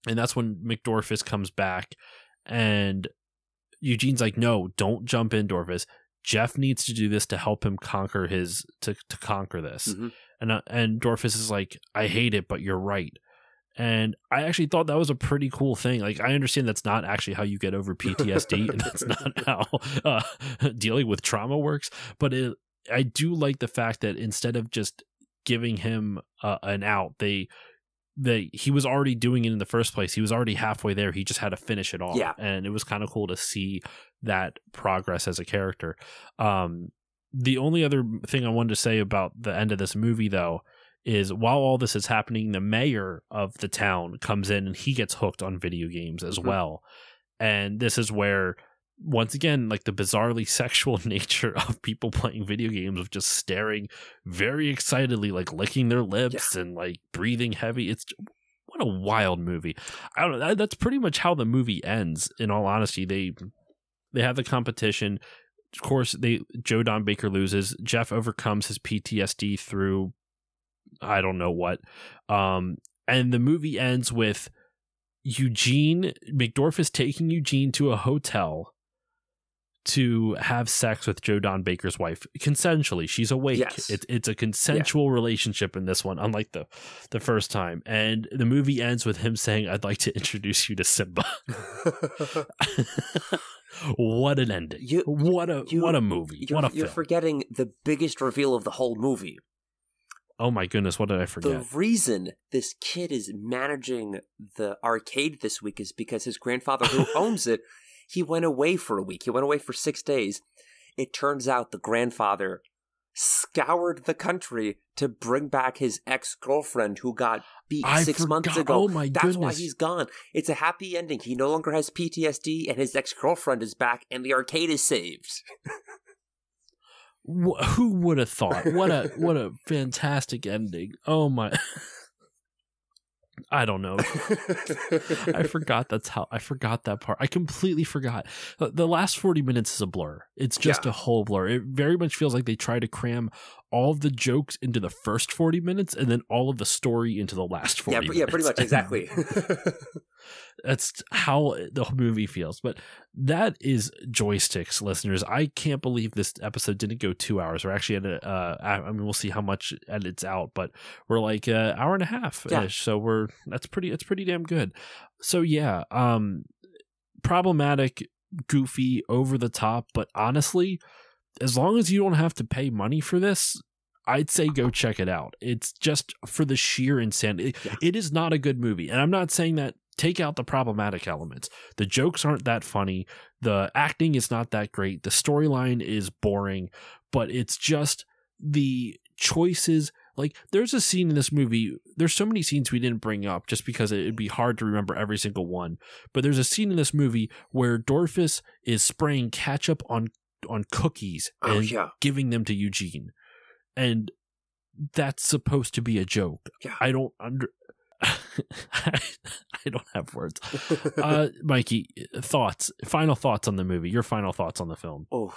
and that's when McDorfus comes back, and Eugene's like, no, don't jump in, Dorfus. Jeff needs to do this to help him conquer to conquer this. Mm-hmm. And Dorfus is like, I hate it, but you're right. And I actually thought that was a pretty cool thing. Like, I understand that's not actually how you get over PTSD, and that's not how dealing with trauma works. But I do like the fact that instead of just giving him an out, he was already doing it in the first place. He was already halfway there. He just had to finish it off. Yeah. And it was kind of cool to see that progress as a character. The only other thing I wanted to say about the end of this movie, though, is while all this is happening, the mayor of the town comes in and he gets hooked on video games as well. And this is where, once again, like the bizarrely sexual nature of people playing video games, of just staring very excitedly, like licking their lips and like breathing heavy. What a wild movie. I don't know. That's pretty much how the movie ends. In all honesty, they have the competition. Of course, Joe Don Baker loses. Jeff overcomes his PTSD through I don't know what. And the movie ends with McDorfus taking Eugene to a hotel to have sex with Joe Don Baker's wife consensually. She's awake. Yes. It's a consensual relationship in this one, unlike the first time. And the movie ends with him saying, I'd like to introduce you to Simba. What an ending. What a movie. What a film. You're forgetting the biggest reveal of the whole movie. Oh my goodness, what did I forget? The reason this kid is managing the arcade this week is because his grandfather, who owns it, he went away for a week. He went away for 6 days. It turns out the grandfather scoured the country to bring back his ex-girlfriend who got beat 6 months ago. Oh my That's goodness. why he's gone. It's a happy ending. He no longer has PTSD, and his ex-girlfriend is back, and the arcade is saved. Who would have thought? What a fantastic ending. Oh my. I don't know. I forgot that part. I completely forgot. The last 40 minutes is a blur. It's just a whole blur. It very much feels like they try to cram all of the jokes into the first 40 minutes and then all of the story into the last 40 minutes. Yeah, pretty much, exactly. That's how the movie feels. But that is Joysticks, listeners. I can't believe this episode didn't go 2 hours. We're actually at I mean, we'll see how much edits out, but we're like an hour and a half ish. Yeah. So it's pretty damn good. So yeah, problematic, goofy, over the top, but honestly, as long as you don't have to pay money for this, I'd say go check it out. It's just for the sheer insanity. Yeah. It is not a good movie. And I'm not saying that. Take out the problematic elements. The jokes aren't that funny. The acting is not that great. The storyline is boring, but it's just the choices. Like, there's a scene in this movie. There's so many scenes we didn't bring up just because it'd be hard to remember every single one. But there's a scene in this movie where Dorfus is spraying ketchup on cookies and giving them to Eugene. And that's supposed to be a joke. Yeah. I don't have words. Mikey, final thoughts on the movie. Your final thoughts on the film. Oh,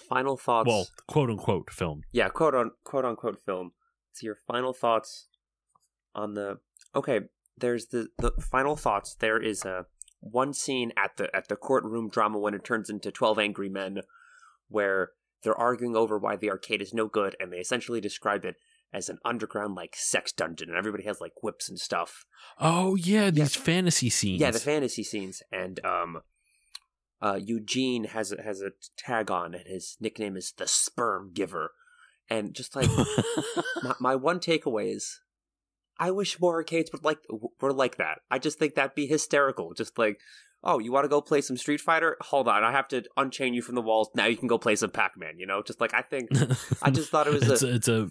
final thoughts. Well, quote unquote film. Yeah, quote unquote film. So your final thoughts on the. Okay, there's the final thoughts. There is one scene at the courtroom drama when it turns into 12 Angry Men, where they're arguing over why the arcade is no good, and they essentially describe it as an underground, like, sex dungeon, and everybody has, like, whips and stuff. Oh, yeah, these fantasy scenes. Yeah, the fantasy scenes, and Eugene has a tag on, and his nickname is the Sperm Giver, and just, like, my one takeaway is, I wish more arcades were like that. I just think that'd be hysterical, just like, oh, you want to go play some Street Fighter? Hold on, I have to unchain you from the walls, now you can go play some Pac-Man, you know? Just, like, I just thought it was it's a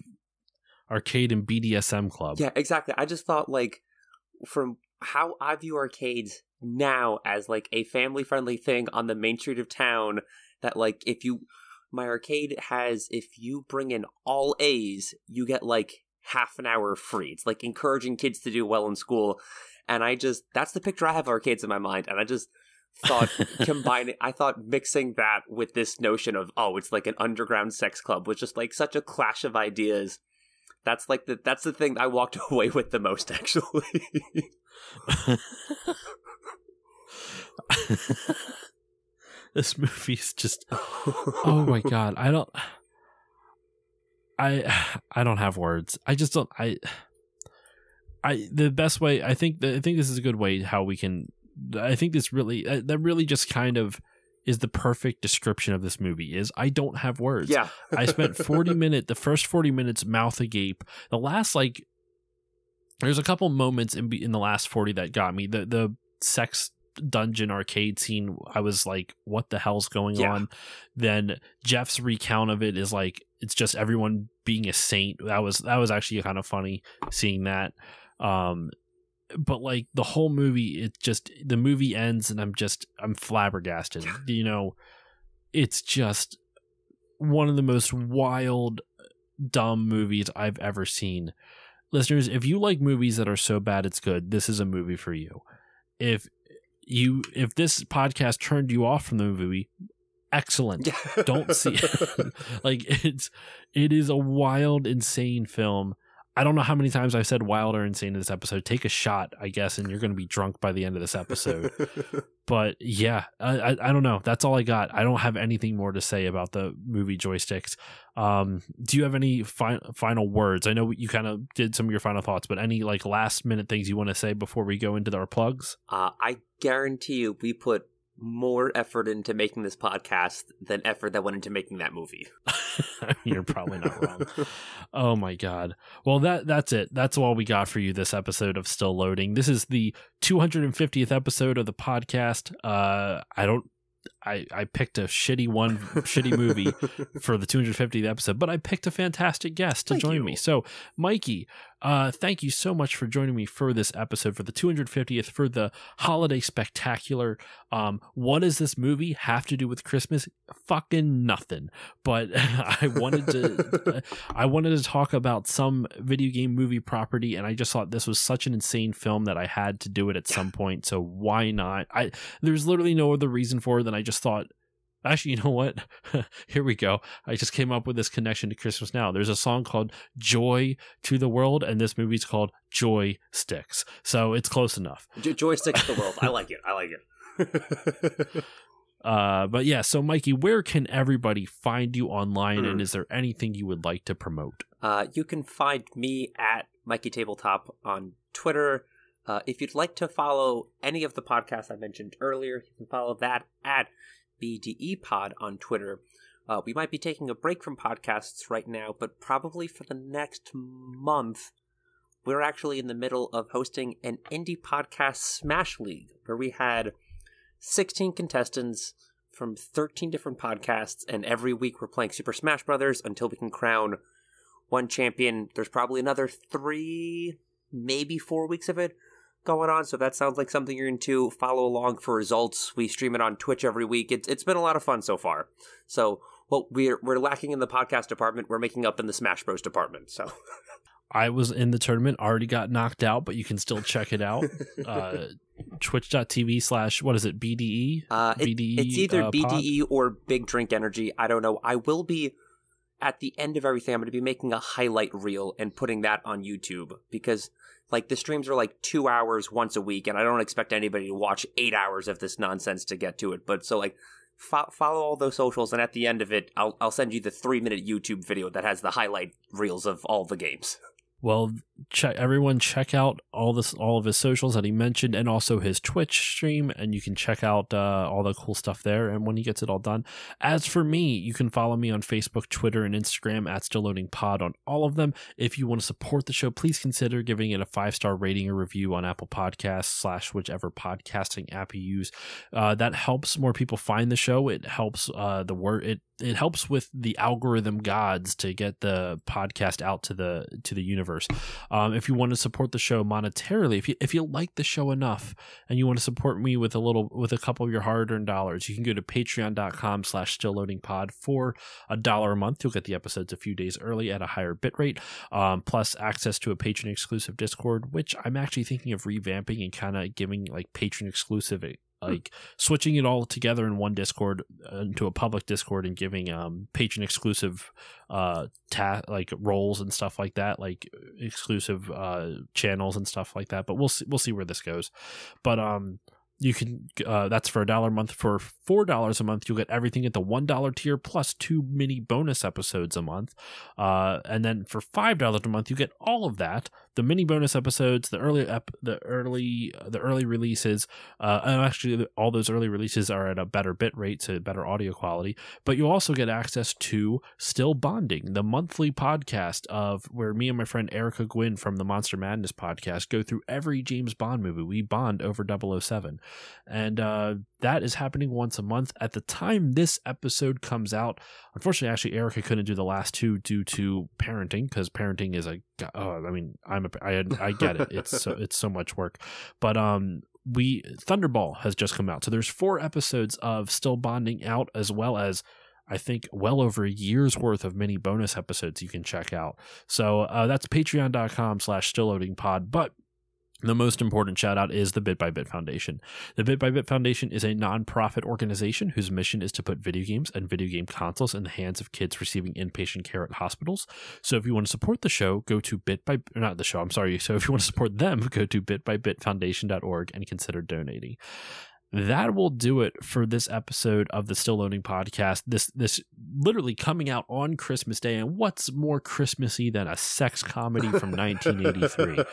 arcade and BDSM club. Yeah, exactly. I just thought, like, from how I view arcades now as, like, a family-friendly thing on the main street of town, that, like, if you bring in all A's, you get, like, half an hour free. It's like encouraging kids to do well in school. And that's the picture I have of arcades in my mind. And I just thought mixing that with this notion of, oh, it's like an underground sex club was just like such a clash of ideas. That's the thing I walked away with the most, actually. This movie's just, oh my God. I don't have words. I just don't, the best way, I think this is a good way how we can, I think this really, that really just kind of is the perfect description of this movie is I don't have words. Yeah. I spent the first 40 minutes mouth agape. The last, there's a couple moments in the last 40 that got me. The sex dungeon arcade scene, I was like, what the hell's going on? Then Jeff's recount of it is like, it's just everyone being a saint. That was actually kind of funny seeing that. But like the whole movie, the movie ends and I'm flabbergasted. You know, it's just one of the most wild, dumb movies I've ever seen. Listeners, if you like movies that are so bad it's good, this is a movie for you. If this podcast turned you off from the movie, excellent. Don't see it. Like it is a wild, insane film. I don't know how many times I've said wild or insane in this episode. Take a shot, I guess, and you're going to be drunk by the end of this episode. But yeah, I don't know. That's all I got. I don't have anything more to say about the movie Joysticks. Do you have any final words? I know you kind of did some of your final thoughts, but any like last minute things you want to say before we go into our plugs? I guarantee you we put more effort into making this podcast than effort that went into making that movie. You're probably not wrong. Oh my God. Well, that's it. That's all we got for you this episode of Still Loading. This is the 250th episode of the podcast. I picked a shitty movie for the 250th episode, but I picked a fantastic guest to join me. So, Mikey, thank you so much for joining me for this episode, for the 250th, for the holiday spectacular. What does this movie have to do with Christmas? Fucking nothing. But I wanted to talk about some video game movie property, and I just thought this was such an insane film that I had to do it at some point. So why not? There's literally no other reason for it than I just thought, actually, you know what? Here we go. I just came up with this connection to Christmas now. There's a song called Joy to the World, and this movie's called Joysticks. So it's close enough. Joysticks to the world. I like it. But yeah, so Mikey, where can everybody find you online, and is there anything you would like to promote? You can find me at Mikey Tabletop on Twitter. If you'd like to follow any of the podcasts I mentioned earlier, you can follow that at BDE Pod on Twitter. We might be taking a break from podcasts right now, but probably for the next month, we're actually in the middle of hosting an indie podcast Smash League, where we had 16 contestants from 13 different podcasts, and every week we're playing Super Smash Brothers until we can crown one champion. There's probably another 3, maybe 4 weeks of it going on, so if that sounds like something you're into, follow along for results. We stream it on Twitch every week. It's been a lot of fun so far. So what we're lacking in the podcast department, we're making up in the Smash Bros department. So I was in the tournament, already got knocked out, but you can still check it out. Twitch.tv/ what is it, BDE? BDE it's either BDE pod? or Big Drink Energy. I don't know. I will be, at the end of everything, I'm going to be making a highlight reel and putting that on YouTube, because like the streams are like 2 hours once a week, and I don't expect anybody to watch 8 hours of this nonsense to get to it. But so like follow all those socials, and at the end of it, I'll send you the 3-minute YouTube video that has the highlight reels of all the games. Well, everyone check out all of his socials that he mentioned, and also his Twitch stream, and you can check out all the cool stuff there, and when he gets it all done. As for me, you can follow me on Facebook, Twitter, and Instagram at StillLoadingPod on all of them. If you want to support the show, please consider giving it a 5-star rating or review on Apple Podcasts / whichever podcasting app you use. That helps more people find the show. It helps the word. It it helps with the algorithm gods to get the podcast out to the universe. If you want to support the show monetarily, if you like the show enough and you want to support me with a couple of your hard-earned dollars, you can go to patreon.com/stillloadingpod for $1 a month. You'll get the episodes a few days early at a higher bitrate, plus access to a patron exclusive Discord, which I'm actually thinking of revamping and kind of giving like patron exclusive, like switching it all together in one Discord into a public Discord and giving patron exclusive like roles and stuff like that, like exclusive channels and stuff like that. But we'll see where this goes. But you can that's for $1 a month. For $4 a month, you'll get everything at the $1 tier plus 2 mini bonus episodes a month. And then for $5 a month, you get all of that, the mini bonus episodes, the early releases. Actually, all those early releases are at a better bit rate, so better audio quality. But you also get access to Still Bonding, the monthly podcast of where me and my friend Erica Gwynn from the Monster Madness podcast go through every James Bond movie. We bond over 007. And that is happening once a month. At the time this episode comes out, unfortunately, actually, Erica couldn't do the last two due to parenting, because parenting is I get it. It's so much work. But Thunderball has just come out, so there's 4 episodes of Still Bonding out, as well as I think well over a year's worth of mini bonus episodes you can check out. So that's patreon.com/stillloadingpod. But the most important shout out is the Bit by Bit Foundation. The Bit by Bit Foundation is a non-profit organization whose mission is to put video games and video game consoles in the hands of kids receiving inpatient care at hospitals. So if you want to support the show, go to So if you want to support them, go to bitbybitfoundation.org and consider donating. That will do it for this episode of the Still Loading podcast. This literally coming out on Christmas Day, and what's more Christmassy than a sex comedy from 1983?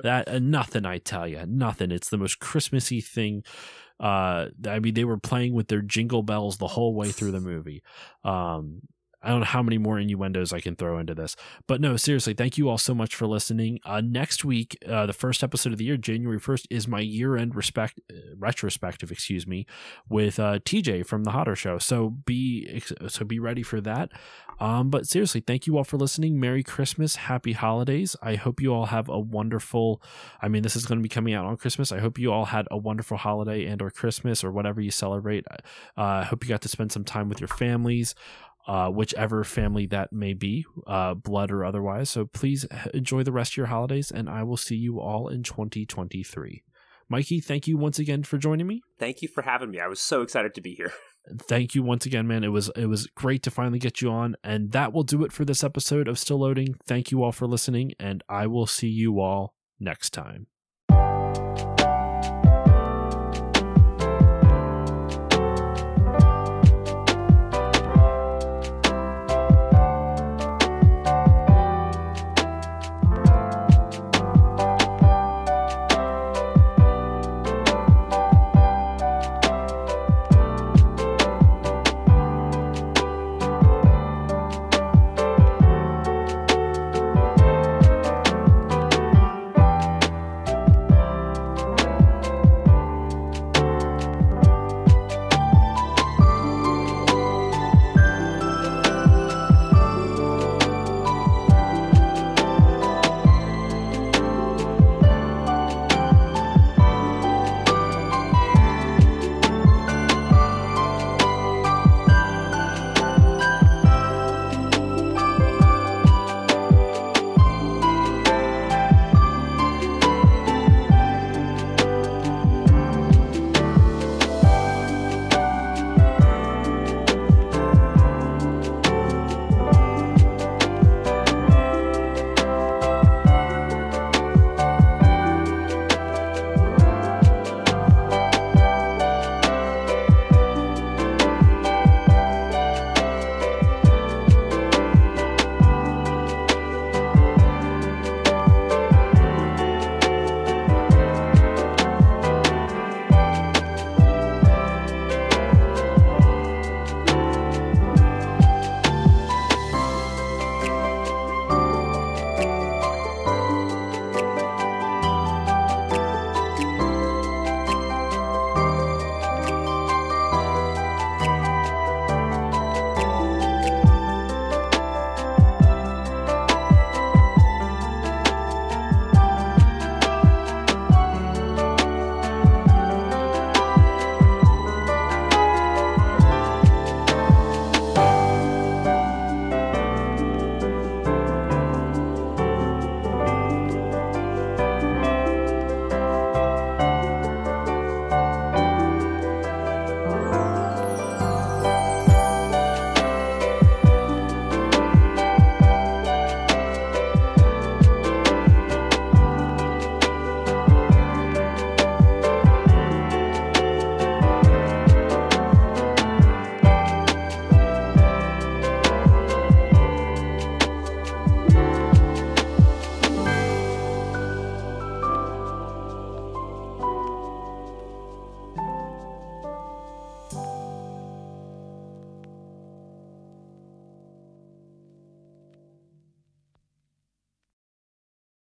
That nothing, I tell you, nothing. It's the most Christmassy thing. I mean, they were playing with their jingle bells the whole way through the movie. I don't know how many more innuendos I can throw into this. But no, seriously, thank you all so much for listening. Next week, the first episode of the year, January 1st, is my year-end retrospective, with TJ from The Hotter Show. So be ready for that. But seriously, thank you all for listening. Merry Christmas. Happy holidays. I hope you all have a wonderful, this is going to be coming out on Christmas. I hope you all had a wonderful holiday and or Christmas or whatever you celebrate. I hope you got to spend some time with your families. Whichever family that may be, blood or otherwise. So please enjoy the rest of your holidays, and I will see you all in 2023. Mikey, thank you once again for joining me. Thank you for having me. I was so excited to be here. Thank you once again, man. It was great to finally get you on, and that will do it for this episode of Still Loading. Thank you all for listening, and I will see you all next time.